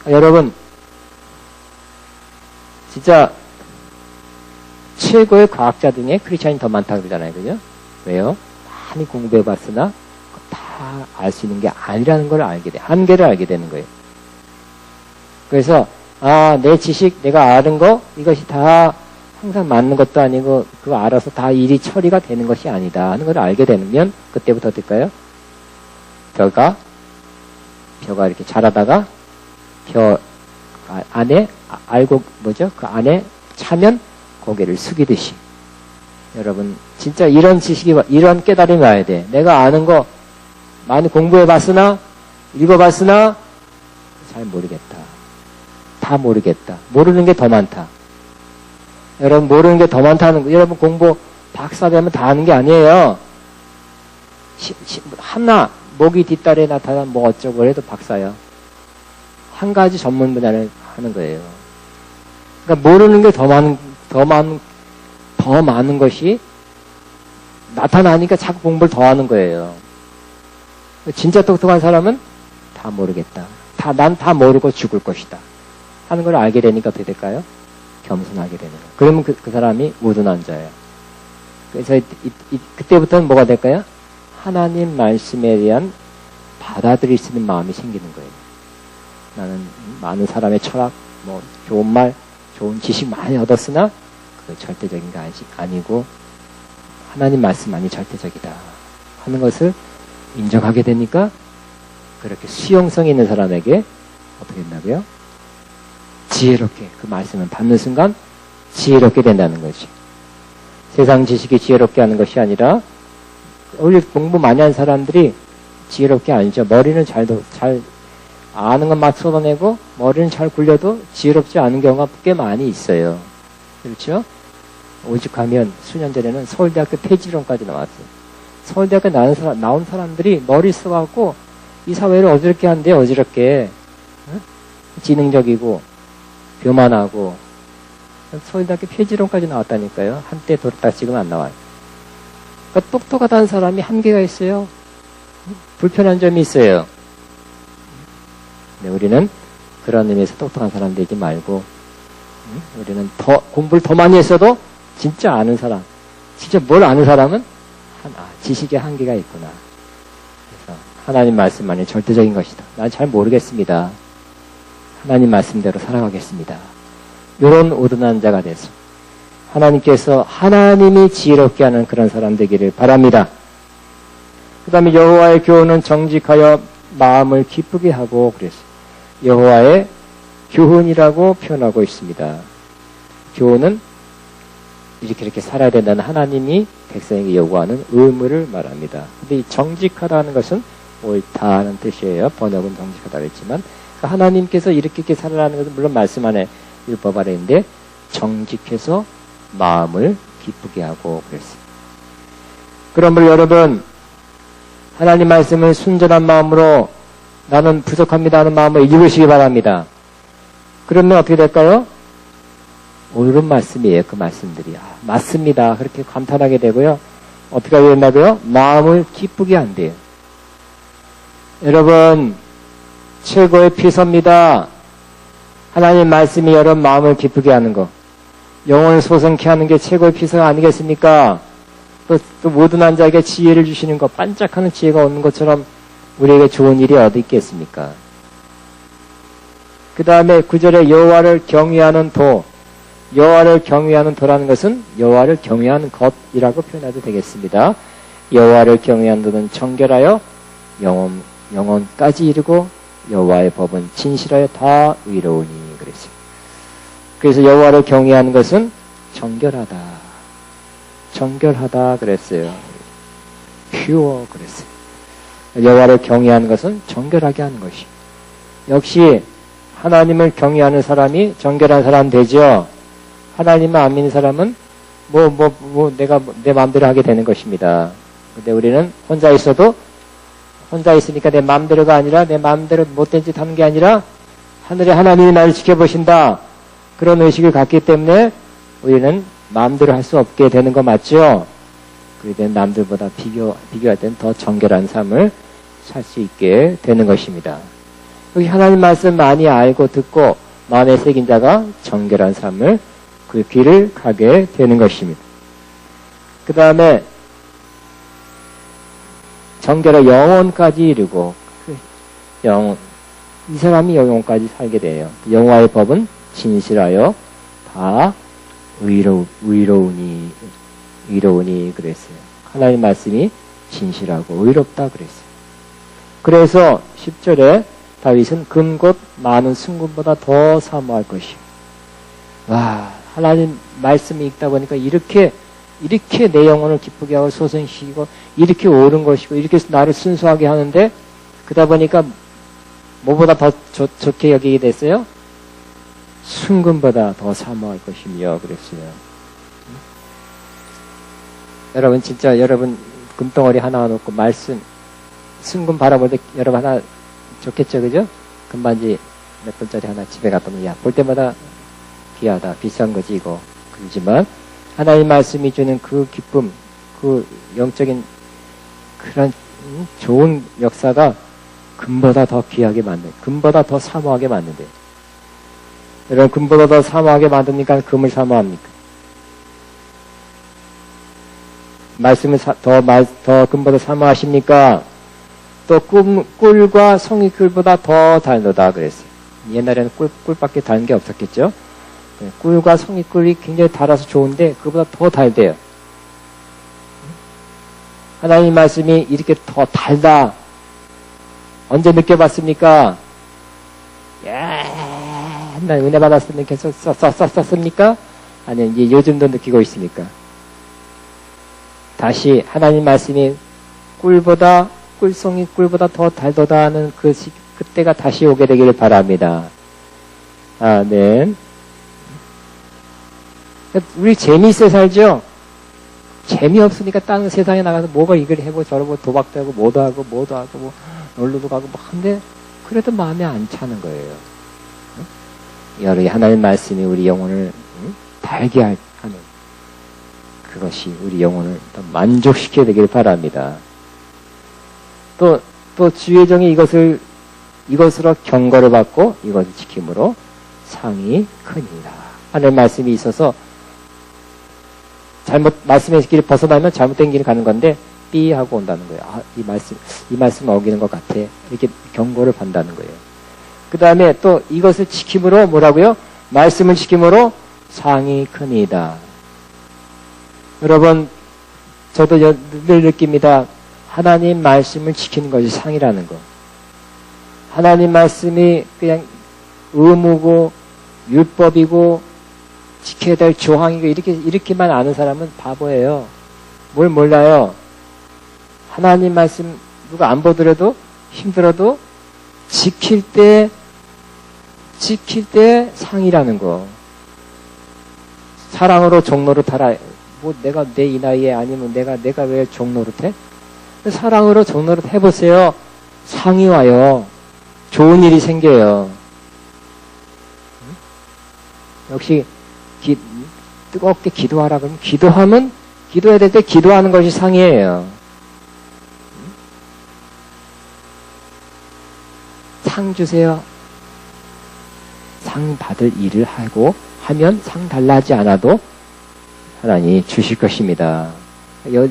[SPEAKER 2] 그러니까 여러분 진짜 최고의 과학자 중에 크리스찬이 더 많다고 그러잖아요. 그죠? 왜요? 많이 공부해봤으나 다 알 수 있는 게 아니라는 걸 알게 돼. 한계를 알게 되는 거예요. 그래서 내 지식, 내가 아는 거 이것이 다 항상 맞는 것도 아니고 그거 알아서 다 일이 처리가 되는 것이 아니다 하는 걸 알게 되면 그때부터 어떨까요? 벼가 이렇게 자라다가 벼 안에 알고 그 안에 차면 고개를 숙이듯이 여러분 진짜 이런 지식이 이런 깨달음이 와야 돼. 내가 아는 거 많이 공부해봤으나 읽어봤으나 잘 모르겠다. 다 모르겠다. 모르는 게 더 많다. 여러분 모르는 게 더 많다는 거. 여러분 공부 박사 되면 다 아는 게 아니에요. 하나 목이 뒷다리에 나타난 뭐 어쩌고 해도 박사야. 한 가지 전문 분야를 하는 거예요. 그러니까 모르는 게 더 많은 것이 나타나니까 자꾸 공부를 더 하는 거예요. 진짜 똑똑한 사람은 다 모르겠다. 난 다 모르고 죽을 것이다. 하는 걸 알게 되니까 어떻게 될까요? 겸손하게 되는 거예요. 그러면 그 사람이 우둔한 자예요. 그래서 그때부터는 뭐가 될까요? 하나님 말씀에 대한 받아들일 수 있는 마음이 생기는 거예요. 나는 많은 사람의 철학, 좋은 말, 좋은 지식 많이 얻었으나 그 절대적인 게 아니고 하나님 말씀만이 절대적이다 하는 것을 인정하게 되니까 그렇게 수용성 있는 사람에게 어떻게 된다고요? 지혜롭게 그 말씀을 받는 순간 지혜롭게 된다는 거지. 세상 지식이 지혜롭게 하는 것이 아니라 원래 공부 많이 한 사람들이 지혜롭게 아니죠. 머리는 잘 아는 건 막 쏟아내고 머리는 잘 굴려도 지혜롭지 않은 경우가 꽤 많이 있어요. 그렇죠? 오죽하면 수년 전에는 서울대학교 폐지론까지 나왔어요. 서울대학교 나온 사람들이 머리 써갖고 이 사회를 어지럽게 한대요. 어지럽게. 지능적이고 교만하고 서울대학교 폐지론까지 나왔다니까요. 한때 돌았다 지금 안 나와요. 그러니까 똑똑하다는 사람이 한계가 있어요. 불편한 점이 있어요. 근데 우리는 그런 의미에서 똑똑한 사람 되지 말고 우리는 공부를 더 많이 했어도 진짜 아는 사람, 진짜 뭘 아는 사람은 지식의 한계가 있구나. 그래서 하나님 말씀만이 절대적인 것이다. 난 잘 모르겠습니다. 하나님 말씀대로 살아가겠습니다. 이런 온전한 자가 돼서 하나님께서 하나님이 지혜롭게 하는 그런 사람 되기를 바랍니다. 그 다음에 여호와의 교훈은 정직하여 마음을 기쁘게 하고 그랬어요. 여호와의 교훈이라고 표현하고 있습니다. 교훈은 이렇게 살아야 된다는 하나님이 백성에게 요구하는 의무를 말합니다. 근데 이 정직하다는 것은 옳다 하는 뜻이에요. 번역은 정직하다고 했지만 하나님께서 이렇게 살아라는 것은 물론 말씀 안에 율법 아래 있는데 정직해서 마음을 기쁘게 하고 그랬어요. 그러므로 여러분 하나님 말씀을 순전한 마음으로 나는 부족합니다 하는 마음으로 읽으시기 바랍니다. 그러면 어떻게 될까요? 옳은 말씀이에요. 그 말씀들이. 맞습니다. 그렇게 감탄하게 되고요. 어떻게 하게 된다고요? 마음을 기쁘게 한대요. 여러분 최고의 피서입니다. 하나님 말씀이 여러분 마음을 기쁘게 하는 거. 영혼을 소성케 하는 게 최고의 피서가 아니겠습니까? 또 모든 한 자에게 지혜를 주시는 것, 반짝하는 지혜가 오는 것처럼 우리에게 좋은 일이 어디 있겠습니까? 그 다음에 9절에 여호와를 경외하는 도. 여호와를 경외하는 도라는 것은 여호와를 경외하는 것이라고 표현해도 되겠습니다. 여호와를 경외하는 도는 정결하여 영혼까지 이르고 여호와의 법은 진실하여 다 의로우니 그랬어요. 그래서 여호와를 경외하는 것은 정결하다. 정결하다 그랬어요. pure 그랬어요. 여호와를 경외하는 것은 정결하게 하는 것이. 역시 하나님을 경외하는 사람이 정결한 사람 되죠. 하나님을 안 믿는 사람은 내가 내 마음대로 하게 되는 것입니다. 근데 우리는 혼자 있으니까 내 마음대로가 아니라 내 마음대로 못된 짓 하는 게 아니라 하늘의 하나님이 나를 지켜보신다. 그런 의식을 갖기 때문에 우리는 마음대로 할 수 없게 되는 거 맞죠? 그럴 때는 남들보다 비교할 때는 더 정결한 삶을 살 수 있게 되는 것입니다. 여기 하나님 말씀 많이 알고 듣고 마음에 새긴 자가 정결한 삶을 그 길을 가게 되는 것입니다. 그 다음에 정결한 영혼까지 이르고 이 사람이 영혼까지 살게 돼요. 여호와의 법은 진실하여 다 의로우니 그랬어요. 하나님 말씀이 진실하고 의롭다 그랬어요. 그래서 10절에 다윗은 금 곧 많은 순금보다 더 사모할 것이요. 와, 하나님 말씀이 읽다 보니까 이렇게 내 영혼을 기쁘게 하고 소생시키고 이렇게 옳은 것이고 이렇게 나를 순수하게 하는데 그러다 보니까 뭐보다 더 좋게 여기게 됐어요? 순금보다 더 사모할 것이며 그랬어요. 여러분 진짜 여러분 금덩어리 하나 놓고 말씀 순금 바라볼 때 여러분 하나 좋겠죠, 그죠? 금반지 몇 돈짜리 하나 집에 갖다 놓으면 볼 때마다 귀하다, 비싼 거지 이거. 그러지만 하나님 말씀이 주는 그 기쁨, 그 영적인 그런 좋은 역사가 금보다 더 귀하게 만든, 금보다 더 사모하게 만든대요. 여러분 금보다 더 사모하게 만드니까 금을 사모합니까? 말씀을 더 금보다 사모하십니까? 또 꿀과 송이꿀보다 더 달도다 그랬어요. 옛날에는 꿀밖에 다른 게 없었겠죠. 꿀과 송이꿀이 굉장히 달아서 좋은데 그보다 더 달대요. 하나님 말씀이 이렇게 더 달다. 언제 느껴봤습니까? 난 은혜 받았으면 계속 썼습니까? 아니면 이제 요즘도 느끼고 있습니까? 다시 하나님 말씀이 꿀송이 꿀보다 더 달도다 하는 그때가 다시 오게 되기를 바랍니다. 아멘. 우리 재미있어 살죠? 재미없으니까 다른 세상에 나가서 뭐가 이걸 해보고 저러고 도박도 하고 뭐도 하고 뭐 놀러도 가고 뭐 한데 그래도 마음에 안 차는 거예요. 여러 하나님 말씀이 우리 영혼을 달게 하는 그것이 우리 영혼을 더 만족시켜야 되길 바랍니다. 또 주의 종이 이것으로 경고를 받고 이것을 지킴으로 상이 크니라. 하나님 말씀이 있어서 말씀의 길을 벗어나면 잘못된 길을 가는 건데 삐 하고 온다는 거예요. 이 말씀 어기는 것 같아. 이렇게 경고를 받는다는 거예요. 그 다음에 또 이것을 지킴으로 뭐라고요? 말씀을 지킴으로 상이 크니이다. 여러분, 저도 늘 느낍니다. 하나님 말씀을 지키는 것이 상이라는 거. 하나님 말씀이 그냥 의무고 율법이고 지켜야 될 조항이고 이렇게만 아는 사람은 바보예요. 뭘 몰라요. 하나님 말씀 누가 안 보더라도 힘들어도 지킬 때 상이라는 거. 사랑으로 종노릇하라. 뭐 내가 내 이 나이에 아니면 내가 왜 종노릇해? 사랑으로 종노릇 해보세요. 상이 와요. 좋은 일이 생겨요. 역시 뜨겁게 기도하라 그러면 기도해야 될 때 기도하는 것이 상이에요. 상 주세요. 상 받을 일을 하면 상 달라 하지 않아도 하나님이 주실 것입니다.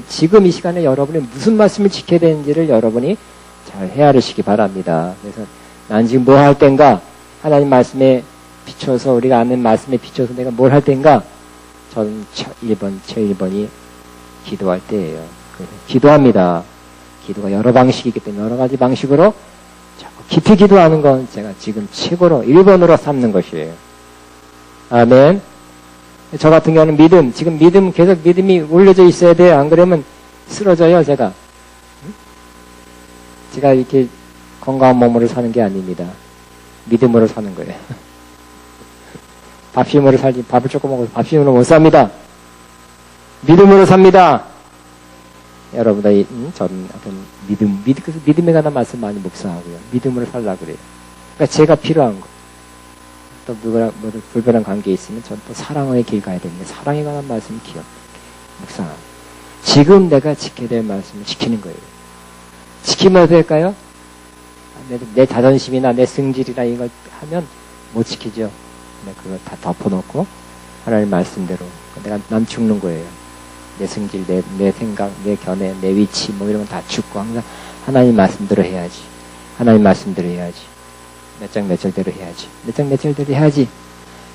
[SPEAKER 2] 지금 이 시간에 여러분이 무슨 말씀을 지켜야 되는지를 여러분이 잘 헤아리시기 바랍니다. 그래서 난 지금 뭐 할 땐가? 하나님 말씀에 비춰서 우리가 아는 말씀에 비춰서 내가 뭘 할 땐가? 저는 제 1번이 기도할 때예요. 기도합니다. 기도가 여러 방식이기 때문에 여러 가지 방식으로 자꾸 깊이 기도하는 건 제가 지금 최고로 1번으로 삼는 것이에요. 아멘. 저 같은 경우는 지금 계속 믿음이 올려져 있어야 돼요. 안 그러면 쓰러져요, 제가. 제가 이렇게 건강한 몸으로 사는 게 아닙니다. 믿음으로 사는 거예요. 밥심으로 살지, 밥을 조금 먹어서 밥심으로 못 삽니다. 믿음으로 삽니다. 여러분들, 저는 어떤 믿음에 관한 말씀 많이 묵상하고요. 믿음으로 살라고 그래요. 그러니까 제가 필요한 거. 또 누구랑 불변한 관계에 있으면 저는 또 사랑의 길 가야 되는데, 사랑에 관한 말씀 묵상하고. 지금 내가 지켜야 될 말씀을 지키는 거예요. 지키면 어떻게 될까요? 내 자존심이나 내 승질이나 이걸 하면 못 지키죠. 그걸 다 덮어놓고 하나님 말씀대로 난 죽는 거예요. 내 승질, 내 생각, 내 견해, 내 위치 뭐 이런 건 다 죽고 항상 하나님 말씀대로 해야지. 하나님 말씀대로 해야지. 몇 장 몇 절대로 해야지. 몇 장 몇 절대로 해야지.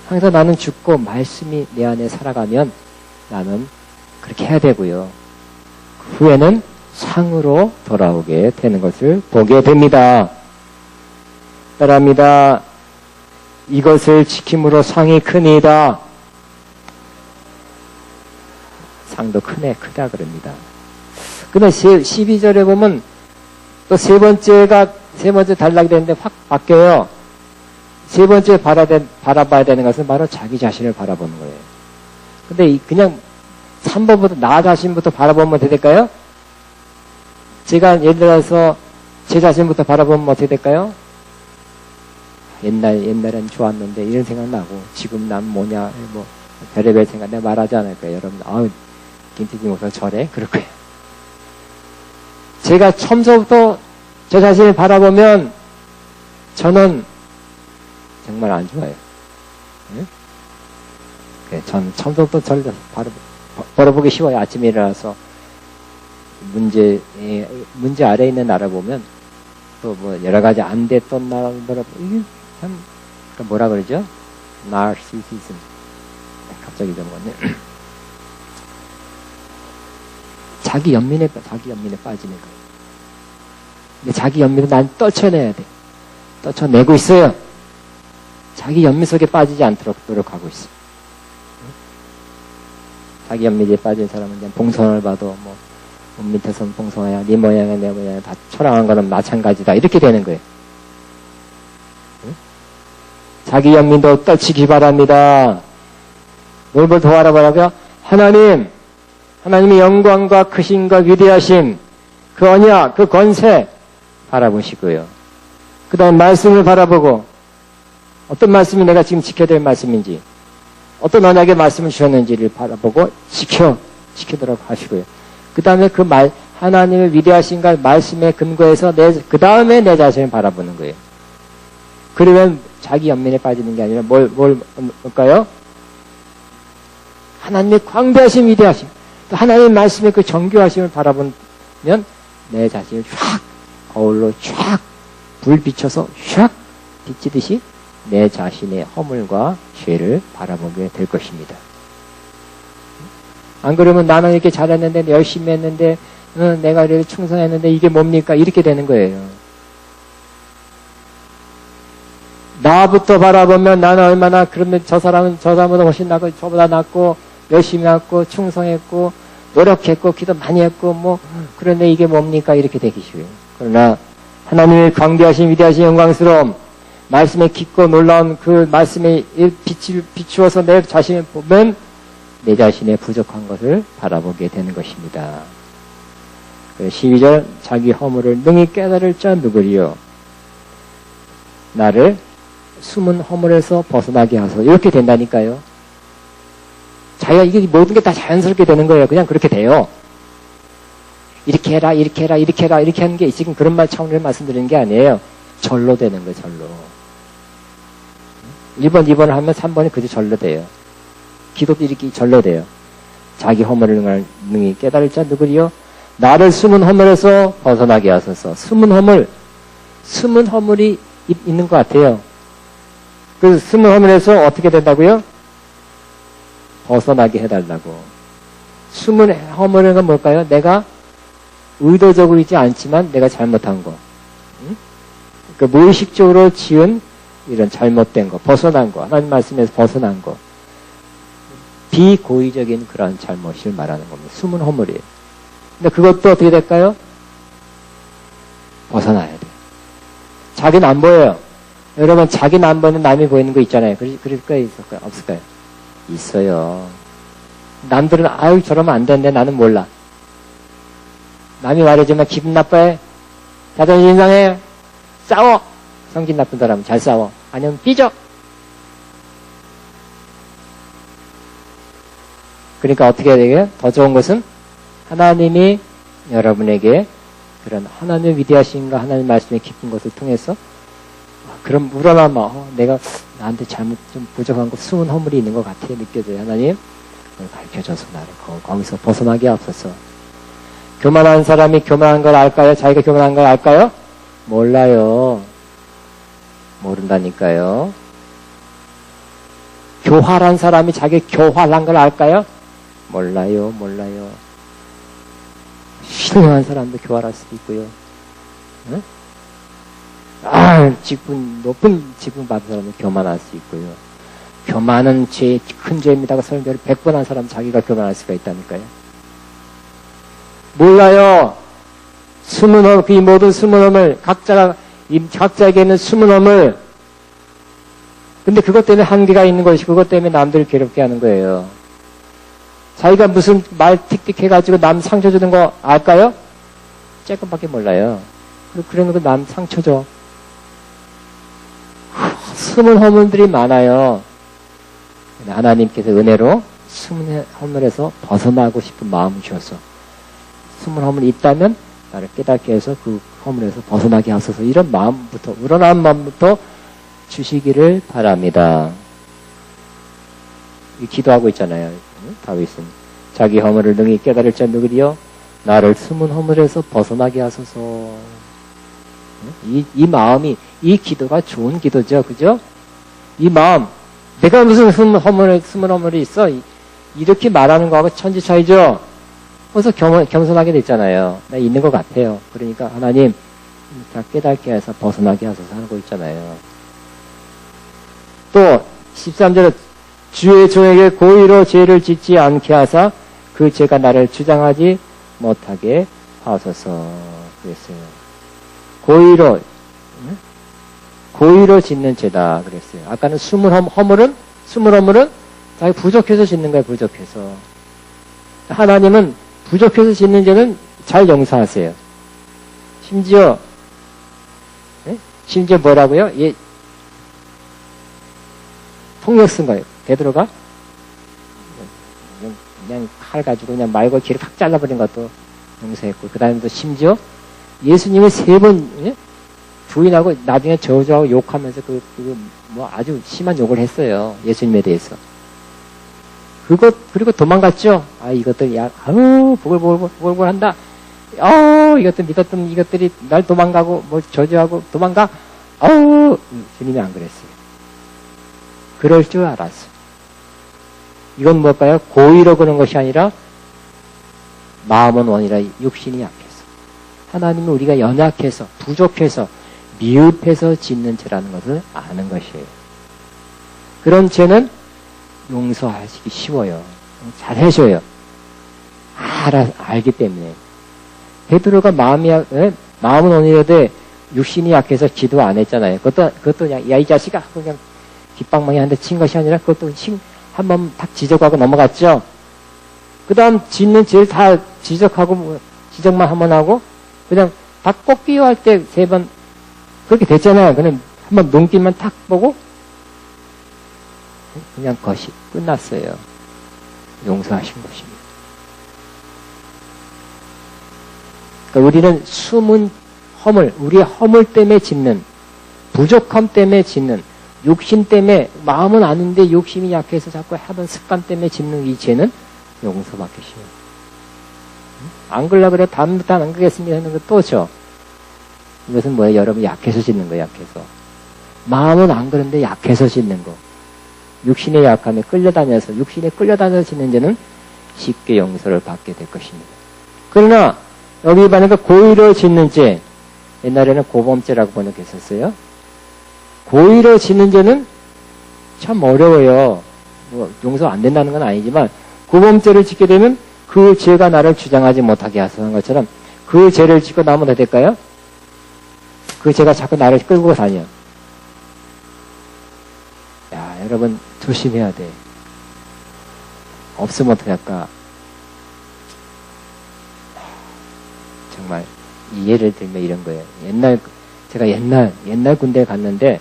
[SPEAKER 2] 항상 나는 죽고 말씀이 내 안에 살아가면 나는 그렇게 해야 되고요. 그 후에는 상으로 돌아오게 되는 것을 보게 됩니다. 따라합니다. 이것을 지킴으로 상이 크니이다. 상도 크다 그럽니다. 근데 12절에 보면 또 세 번째 단락이 되는데 확 바뀌어요. 세 번째 바라봐야 되는 것은 바로 자기 자신을 바라보는 거예요. 근데 그냥 3번부터 나 자신부터 바라보면 어떻게 될까요? 제가 예를 들어서 제 자신부터 바라보면 어떻게 될까요? 옛날엔 좋았는데 이런 생각 나고 지금 난 뭐냐 뭐 별의별 생각 내가 말하지 않을 거예요. 여러분 김태진 목사 저래? 그럴 거예요. 제가 처음부터 제 자신을 바라보면 저는 정말 안 좋아요. 응? 전 처음부터 저를 바라보기 쉬워요. 아침에 일어나서 문제 아래에 있는 나라 보면 또 뭐 여러 가지 안 됐던 나라 이게 참 뭐라 그러죠? 나르시시즘. 갑자기 잊어먹었네. 자기 연민에 빠지는 거예요. 근데 자기 연민을 난 떨쳐내야 돼. 떨쳐내고 있어요. 자기 연민 속에 빠지지 않도록 노력하고 있어요. 자기 연민에 빠진 사람은 그냥 봉선을 봐도 뭐 밑에선 봉선이야, 네 모양이야, 내 모양이야, 다 초라한 거는 마찬가지다. 이렇게 되는 거예요. 자기 연민도 떨치기 바랍니다. 뭘 더 알아보라고요? 하나님의 영광과 크심과 위대하심, 그 언약, 그 권세 바라보시고요. 그 다음 말씀을 바라보고 어떤 말씀이 내가 지금 지켜야 될 말씀인지 어떤 언약의 말씀을 주셨는지를 바라보고 지키도록 하시고요. 그 다음에 하나님의 위대하신가 말씀에 근거해서 그 다음에 내 자신을 바라보는 거예요. 그러면 자기 연민에 빠지는 게 아니라 뭘까요? 하나님의 광대하심, 위대하심, 또 하나님의 말씀의 그 정교하심을 바라보면 내 자신을 쫙 거울로 쫙 불 비춰서 쫙 비치듯이 내 자신의 허물과 죄를 바라보게 될 것입니다. 안 그러면 나는 이렇게 잘했는데 열심히 했는데 내가 이렇게 충성했는데 이게 뭡니까? 이렇게 되는 거예요. 나부터 바라보면 나는 얼마나 그런데 저 사람보다 훨씬 낫고 저보다 낫고 열심히 했고 충성했고 노력했고 기도 많이 했고 뭐 그런데 이게 뭡니까? 이렇게 되기 쉬워요. 그러나 하나님의 광대하신 위대하신 영광스러움 말씀에 깊고 놀라운 그 말씀에 비추어서 내 자신을 보면 내 자신의 부족한 것을 바라보게 되는 것입니다. 12절 자기 허물을 능히 깨달을 자 누구리요 나를 숨은 허물에서 벗어나게 하소서. 이렇게 된다니까요. 자기가 이게 모든 게 다 자연스럽게 되는 거예요. 그냥 그렇게 돼요. 이렇게 해라 이렇게 해라 이렇게 해라 이렇게 하는 게 지금 그런 말 차원을 말씀드리는 게 아니에요. 절로 되는 거예요. 절로. 1번 2번을 하면 3번이 그저 절로 돼요. 기도도 이렇게 절로 돼요. 자기 허물을 능히 깨달을 자 누구리요 나를 숨은 허물에서 벗어나게 하소서. 숨은 허물이 있는 것 같아요. 그 숨은 허물에서 어떻게 된다고요? 벗어나게 해달라고. 숨은 허물은 뭘까요? 내가 의도적으로 있지 않지만 내가 잘못한 거. 응? 그 무의식적으로 지은 이런 잘못된 거, 벗어난 거, 하나님 말씀에서 벗어난 거. 비고의적인 그런 잘못을 말하는 겁니다. 숨은 허물이에요. 근데 그것도 어떻게 될까요? 벗어나야 돼요. 자기는 안 보여요. 여러분, 자기는 안 보이는 남이 보이는 거 있잖아요. 그럴까요? 있을까요? 없을까요? 있어요. 남들은, 아유, 저러면 안 되는데 나는 몰라. 남이 말해주면 기분 나빠해. 자존심 상해. 싸워. 성질 나쁜 사람은 잘 싸워. 아니면 삐져. 그러니까 어떻게 해야 되게요? 더 좋은 것은 하나님이 여러분에게 그런 하나님의 위대하신가 하나님 말씀의 깊은 것을 통해서 그럼 우러나마 내가 나한테 잘못 좀 부족한 거 숨은 허물이 있는 것 같아 느껴져요. 하나님 그걸 가르쳐줘서 나를 거기서 벗어나게 하옵소서. 교만한 사람이 교만한 걸 알까요? 자기가 교만한 걸 알까요? 몰라요. 모른다니까요. 교활한 사람이 자기 교활한 걸 알까요? 몰라요. 신령한 사람도 교활할 수도 있고요. 응? 높은 직분 받은 사람은 교만할 수 있고요. 교만은 큰 죄입니다가 설교를 100번 한 사람 자기가 교만할 수가 있다니까요. 몰라요. 숨은 험을, 이 모든 숨은 험을, 각자에게 있는 숨은 험을, 근데 그것 때문에 한계가 있는 것이 그것 때문에 남들을 괴롭게 하는 거예요. 자기가 무슨 말 틱틱해가지고 남 상처 주는 거 알까요? 쬐끔밖에 몰라요. 그러는 거 남 상처 줘. 숨은 허물들이 많아요. 하나님께서 은혜로 숨은 허물에서 벗어나고 싶은 마음을 주셔서 숨은 허물이 있다면 나를 깨닫게 해서 그 허물에서 벗어나게 하소서. 이런 마음부터, 우러나는 마음부터 주시기를 바랍니다. 기도하고 있잖아요. 다윗은 자기 허물을 능히 깨달을 자 누구리요? 나를 숨은 허물에서 벗어나게 하소서. 이 마음이, 이 기도가 좋은 기도죠. 그죠? 이 마음, 내가 무슨 숨은 허물이 있어? 이렇게 말하는 거하고 천지 차이죠? 그래서 겸손하게 됐잖아요. 나 있는 것 같아요. 그러니까 하나님, 다 깨닫게 해서 벗어나게 하소서 하고 있잖아요. 또, 13절에 주의 종에게 고의로 죄를 짓지 않게 하사 그 죄가 나를 주장하지 못하게 하소서 그랬어요. 고의로 짓는 죄다 그랬어요. 아까는 숨은 허물은 자기 부족해서 짓는 거예요. 부족해서. 하나님은 부족해서 짓는 죄는 잘 용서하세요. 심지어 뭐라고요? 폭력 쓴 거예요. 베드로가 그냥 칼 가지고 그냥 말고 귀를 탁 잘라버린 것도 용서했고, 그 다음에 또 심지어 예수님을 3번 부인하고 나중에 저주하고 욕하면서 뭐 아주 심한 욕을 했어요. 예수님에 대해서. 그리고 도망갔죠. 이것들 보글보글 한다. 이것들이 날 도망가고 뭐 저주하고 도망가. 주님이 안 그랬어요. 그럴 줄 알았어. 이건 뭘까요? 고의로 그런 것이 아니라 마음은 원이라 육신이 약해서. 하나님은 우리가 연약해서 부족해서 미흡해서 짓는 죄라는 것을 아는 것이에요. 그런 죄는 용서하시기 쉬워요. 잘 해줘요. 알기 때문에. 베드로가 마음은 원이라도 육신이 약해서 기도 안 했잖아요. 그것도 그냥 야 이 자식아 그냥 빗방망이 한 대 친 것이 아니라 그것도 한 번 딱 지적하고 넘어갔죠. 그 다음 짓는 죄를 다 지적하고 지적만 한 번 하고 그냥 닭 꺾기요 할 때 3번 그렇게 됐잖아요. 그냥 한 번 눈길만 탁 보고 그냥 것이 끝났어요. 용서하신 것입니다. 그러니까 우리는 숨은 허물, 우리의 허물 때문에 짓는, 부족함 때문에 짓는, 욕심 때문에 마음은 아는데 욕심이 약해서 자꾸 하던 습관 때문에 짓는 이 죄는 용서받기 쉬워요. 안 그러려고 그래 다음부터 안 그러겠습니다 하는 거 또 줘. 이것은 뭐예요? 여러분 약해서 짓는 거예요. 약해서. 마음은 안 그런데 약해서 짓는 거. 육신의 약함에 끌려다녀서 짓는 죄는 쉽게 용서를 받게 될 것입니다. 그러나 여기 보니까 고의로 짓는 죄, 옛날에는 고범죄라고 번역했었어요. 고의로 짓는 죄는 참 어려워요. 뭐 용서 안 된다는 건 아니지만 고범죄를 짓게 되면 그 죄가 나를 주장하지 못하게 하는 것처럼 그 죄를 짓고 나면 어떻게 될까요? 그 죄가 자꾸 나를 끌고 다녀. 야, 여러분 조심해야 돼. 없으면 어떻게 할까? 정말 예를 들면 이런 거예요. 제가 옛날 군대에 갔는데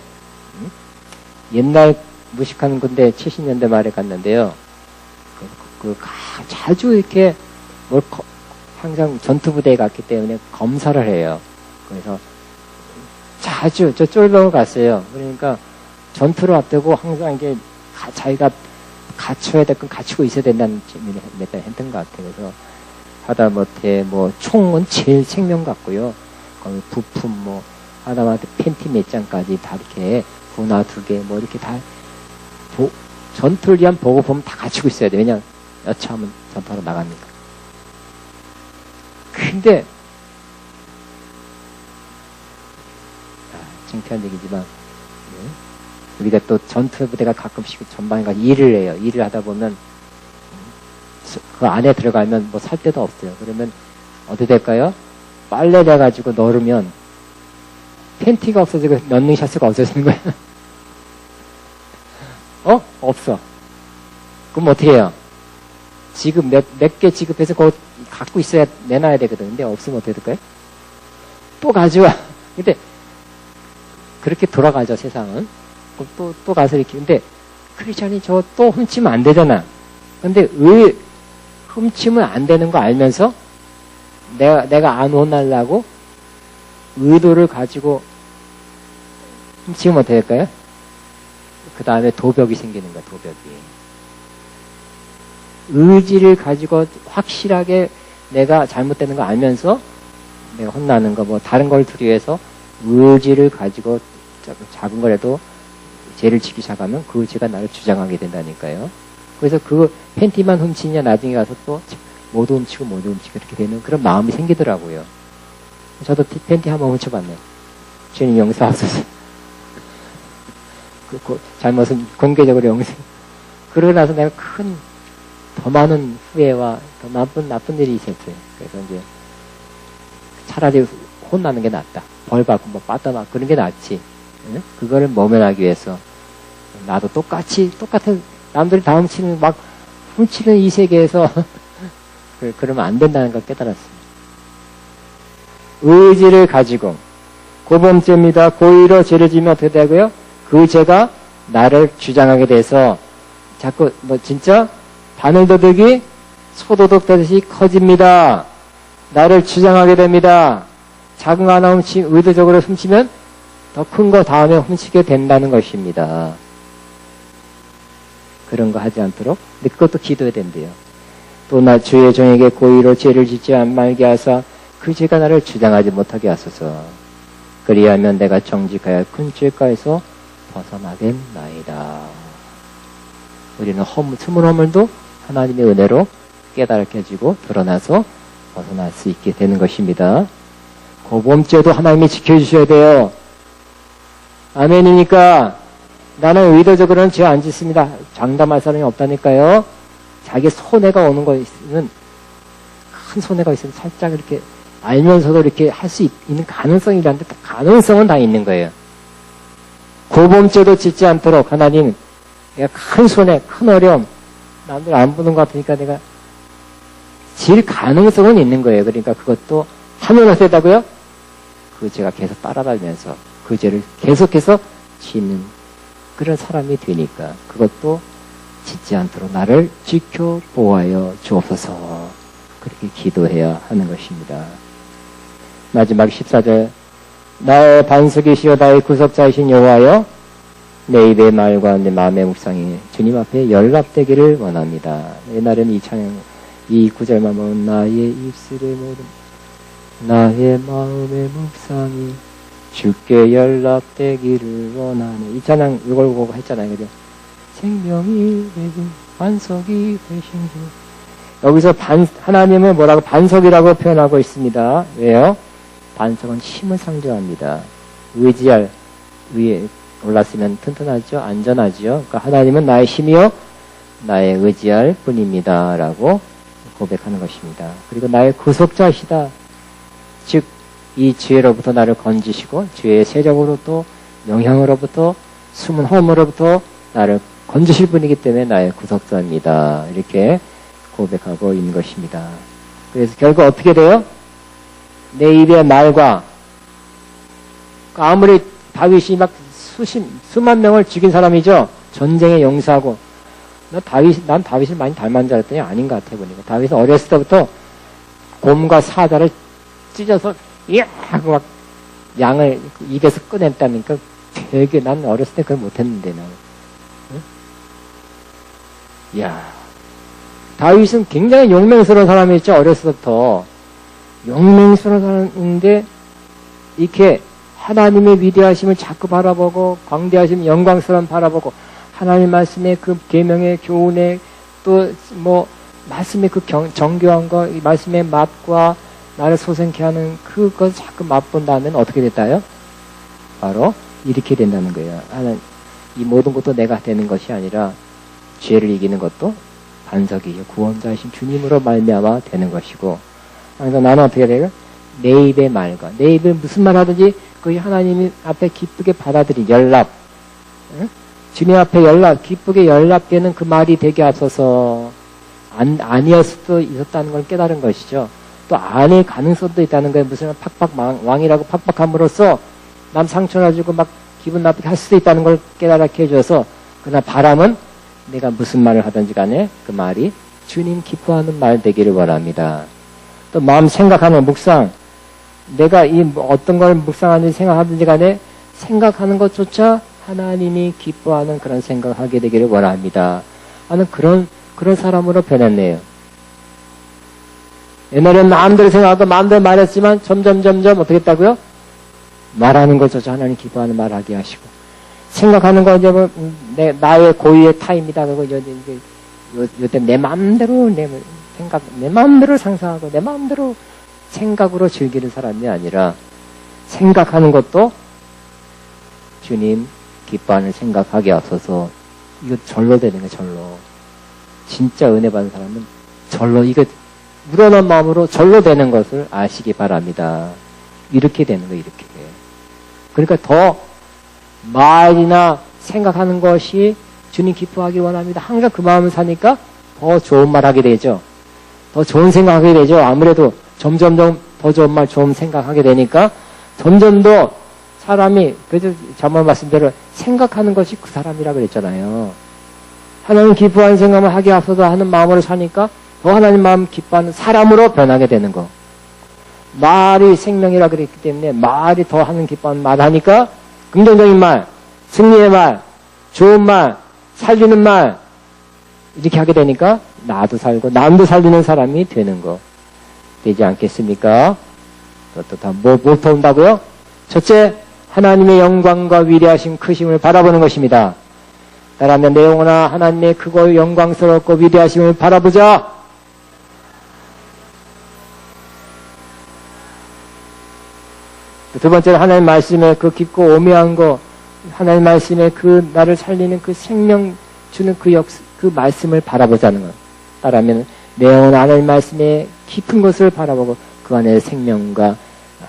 [SPEAKER 2] 옛날 무식한 군대 70년대 말에 갔는데요. 자주 이렇게 항상 전투부대에 갔기 때문에 검사를 해요. 그래서 자주 저 쫄병을 갔어요. 그러니까 전투를 앞두고 항상 이게 자기가 갖춰야 될 건 갖추고 있어야 된다는 질문을 몇 번 했던 것 같아요. 그래서 하다못해 총은 제일 생명 같고요. 거기 부품 하다못해 팬티 몇 장까지 다 이렇게 군화 2개 이렇게 다 전투를 위한 보급품 다 갖추고 있어야 돼. 왜냐면 여차하면 전투하러 나가니까. 근데 창피한 얘기지만 우리가 또 전투부대가 가끔씩 전방에 가서 일을 해요. 일을 하다 보면 그 안에 들어가면 살 데도 없어요. 그러면 어떻게 될까요? 빨래를 해가지고 넣으면 팬티가 없어지고 넣는 샷스가 없어지는 거야. 없어. 그럼 어떻게 해요? 지금 몇 개 지급해서 그거 갖고 있어야 내놔야 되거든. 근데 없으면 어떻게 될까요? 또 가져와. 근데 그렇게 돌아가죠, 세상은. 또 가서 이렇게. 근데 크리스찬이 저 또 훔치면 안 되잖아. 근데 왜 훔치면 안 되는 거 알면서 내가 안 혼나려고 의도를 가지고 훔치면 어떻게 될까요? 그 다음에 도벽이 생기는 거야, 도벽이. 의지를 가지고 확실하게 내가 잘못되는 거 알면서 내가 혼나는 거 다른 걸 두려워해서 의지를 가지고 작은 거라도 죄를 지기 시작하면 그 죄가 나를 주장하게 된다니까요. 그래서 그 팬티만 훔치냐 나중에 가서 또 모두 훔치고 이렇게 되는 그런 마음이 생기더라고요. 저도 팬티 한번 훔쳐봤네요. 주님 용서하소서. 잘못은 공개적으로 용서. 그러고 나서 내가 더 많은 후회와 더 나쁜 일이 있었어요. 그래서 이제 차라리 혼나는 게 낫다. 벌 받고 빠따막 그런 게 낫지. 응? 그거를 모면하기 위해서 나도 똑같은 남들이 다 훔치는 이 세계에서 그러면 안 된다는 걸 깨달았습니다. 의지를 가지고 고범죄입니다. 고의로 죄를 지으면 어떻게 되고요? 그 죄가 나를 주장하게 돼서 자꾸 진짜 바늘도둑이 소도둑 되듯이 커집니다. 나를 주장하게 됩니다. 작은 거 하나 의도적으로 훔치면 더 큰 거 다음에 훔치게 된다는 것입니다. 그런 거 하지 않도록. 근데 그것도 기도해야 된대요. 또 나 주의 종에게 고의로 죄를 짓지 말게 하사 그 죄가 나를 주장하지 못하게 하소서. 그리하면 내가 정직하여 큰 죄가에서 벗어나겠나이다. 우리는 스물 허물도 하나님의 은혜로 깨달게 해주고 드러나서 벗어날 수 있게 되는 것입니다. 고범죄도 하나님이 지켜주셔야 돼요. 아멘이니까 나는 의도적으로는 죄 안 짓습니다. 장담할 사람이 없다니까요. 자기 손해가 오는 것은 큰 손해가 있으면 살짝 이렇게 알면서도 이렇게 할 수 있는 가능성이라는데 가능성은 다 있는 거예요. 고범죄도 짓지 않도록 하나님 내가 큰 손해, 큰 어려움 남들 안 보는 것 같으니까 내가 질 가능성은 있는 거예요. 그러니까 그것도 하면 어떻게 된다고요? 그 죄가 계속 따라다니면서 그 죄를 계속해서 짓는 그런 사람이 되니까 그것도 짓지 않도록 나를 지켜 보아여 주옵소서. 그렇게 기도해야 하는 것입니다. 마지막 14절 나의 반석이시여 나의 구속자이신 여호와여 내 입의 말과 내 마음의 묵상이 주님 앞에 연락되기를 원합니다. 옛날에는 이 구절만 보면 나의 입술의 모든 나의 마음의 묵상이 주께 연락되기를 원하네. 이 찬양 이걸 보고 했잖아요. 그죠? 생명이 되신 반석이 되신 주. 여기서 하나님을 뭐라고 반석이라고 표현하고 있습니다. 왜요? 반석은 힘을 상징합니다. 의지할 위에 올랐으면 튼튼하죠? 안전하죠? 그러니까 하나님은 나의 힘이요 나의 의지할 뿐입니다. 라고 고백하는 것입니다. 그리고 나의 구속자시다. 즉 이 죄로부터 나를 건지시고 죄의 세력으로부터 영향으로부터 숨은 허물로부터 나를 건지실 분이기 때문에 나의 구속자입니다. 이렇게 고백하고 있는 것입니다. 그래서 결국 어떻게 돼요? 내 입의 말과 아무리 다윗이 막 수만 명을 죽인 사람이죠. 전쟁에 용사하고 난 다윗을 많이 닮은 줄 알았더니 아닌 것 같아 보니까 다윗은 어렸을 때부터 곰과 사자를 찢어서 이야 하고 막 양을 입에서 꺼냈다니까 되게 난 어렸을 때 그걸 못했는데 나는. 응? 이야 다윗은 굉장히 용맹스러운 사람이었죠. 어렸을 때부터 용맹스러운 사람인데 이렇게 하나님의 위대하심을 자꾸 바라보고 광대하심 영광스러운 바라보고 하나님 말씀의 그 계명의 교훈의 또 뭐 말씀의 그 정교한 거 이 말씀의 맛과 나를 소생케 하는 그걸 자꾸 맛본다면 어떻게 됐다요? 바로 이렇게 된다는 거예요. 하나님 이 모든 것도 내가 되는 것이 아니라 죄를 이기는 것도 반석이 구원자이신 주님으로 말미암아 되는 것이고 그래서 나는 어떻게 돼요? 내 입의 말과 내 입에 무슨 말 하든지 그 하나님 앞에 기쁘게 받아들인 연락 응? 주님 앞에 기쁘게 연락되는 그 말이 되게 하소서. 아니었을 수도 있었다는 걸 깨달은 것이죠. 또 아닐 가능성도 있다는 거예요. 무슨 왕이라고 팍팍함으로써 남 상처나 주고 막 기분 나쁘게 할 수도 있다는 걸 깨달게 해줘서 그러나 바람은 내가 무슨 말을 하든지 간에 그 말이 주님 기뻐하는 말 되기를 원합니다. 또 마음 생각하는 묵상 내가 이 어떤 걸 묵상하는지 생각하든지 간에 생각하는 것조차 하나님이 기뻐하는 그런 생각을 하게 되기를 원합니다. 하는 그런 사람으로 변했네요. 옛날에는 마음대로 생각하고 마음대로 말했지만 점점 어떻게 했다고요? 말하는 것조차 하나님 기뻐하는 말을 하게 하시고 생각하는 거 이제 뭐 나의 고유의 타입니다. 그리고 요때 내 마음대로 내 마음대로 상상하고 내 마음대로 생각으로 즐기는 사람이 아니라 생각하는 것도 주님 기뻐하는 생각하게 하소서. 이거 절로 되는 거예요. 절로. 진짜 은혜 받은 사람은 절로 이거 우러난 마음으로 절로 되는 것을 아시기 바랍니다. 이렇게 되는 거예요. 이렇게. 그러니까 더 말이나 생각하는 것이 주님 기뻐하기 원합니다. 항상 그 마음을 사니까 더 좋은 말 하게 되죠. 더 좋은 생각하게 되죠. 아무래도 점점 더 좋은 말, 좋은 생각하게 되니까 점점 더 사람이, 그래서 전번 말씀대로 생각하는 것이 그 사람이라 그랬잖아요. 하나님 기뻐하는 생각을 하게 앞서서 하는 마음으로 사니까 더 하나님 마음 기뻐하는 사람으로 변하게 되는 거. 말이 생명이라 그랬기 때문에 말이 더 하는 기뻐하는 말 하니까 긍정적인 말, 승리의 말, 좋은 말, 살리는 말 이렇게 하게 되니까 나도 살고 남도 살리는 사람이 되는 거 되지 않겠습니까? 또 다 뭐 온다고요? 첫째, 하나님의 영광과 위대하신 크심을 바라보는 것입니다. 따라하면 내 영혼아 하나님의 크고 영광스럽고 위대하심을 바라보자. 두 번째는 하나님 말씀의 그 깊고 오묘한 거, 하나님 말씀의 그 나를 살리는 그 생명 주는 그 말씀을 바라보자는 것. 따라하면 내 영혼아 하나님 말씀의 깊은 것을 바라보고 그 안에 생명과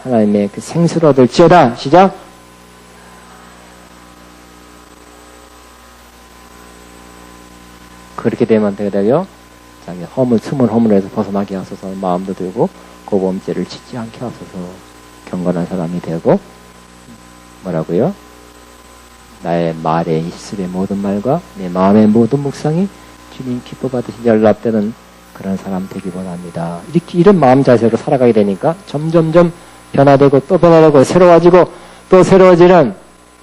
[SPEAKER 2] 하나님의 그 생수를 얻을지어다. 시작. 그렇게 되면 어떻게 되요? 자기 스물 허물에서 벗어나게 하소서. 마음도 들고 고범죄를 짓지 않게 하소서. 경건한 사람이 되고 뭐라고요? 나의 말의 입술의 모든 말과 내 마음의 모든 묵상이 주님 기뻐 받으신 연락되는 그런 사람 되기 원합니다. 이렇게 이런 마음 자세로 살아가게 되니까 점점점 변화되고 또 변화되고 새로워지고 또 새로워지는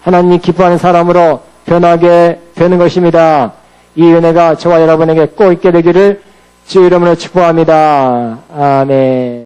[SPEAKER 2] 하나님 기뻐하는 사람으로 변하게 되는 것입니다. 이 은혜가 저와 여러분에게 꼭 있게 되기를 주의 이름으로 축복합니다. 아멘.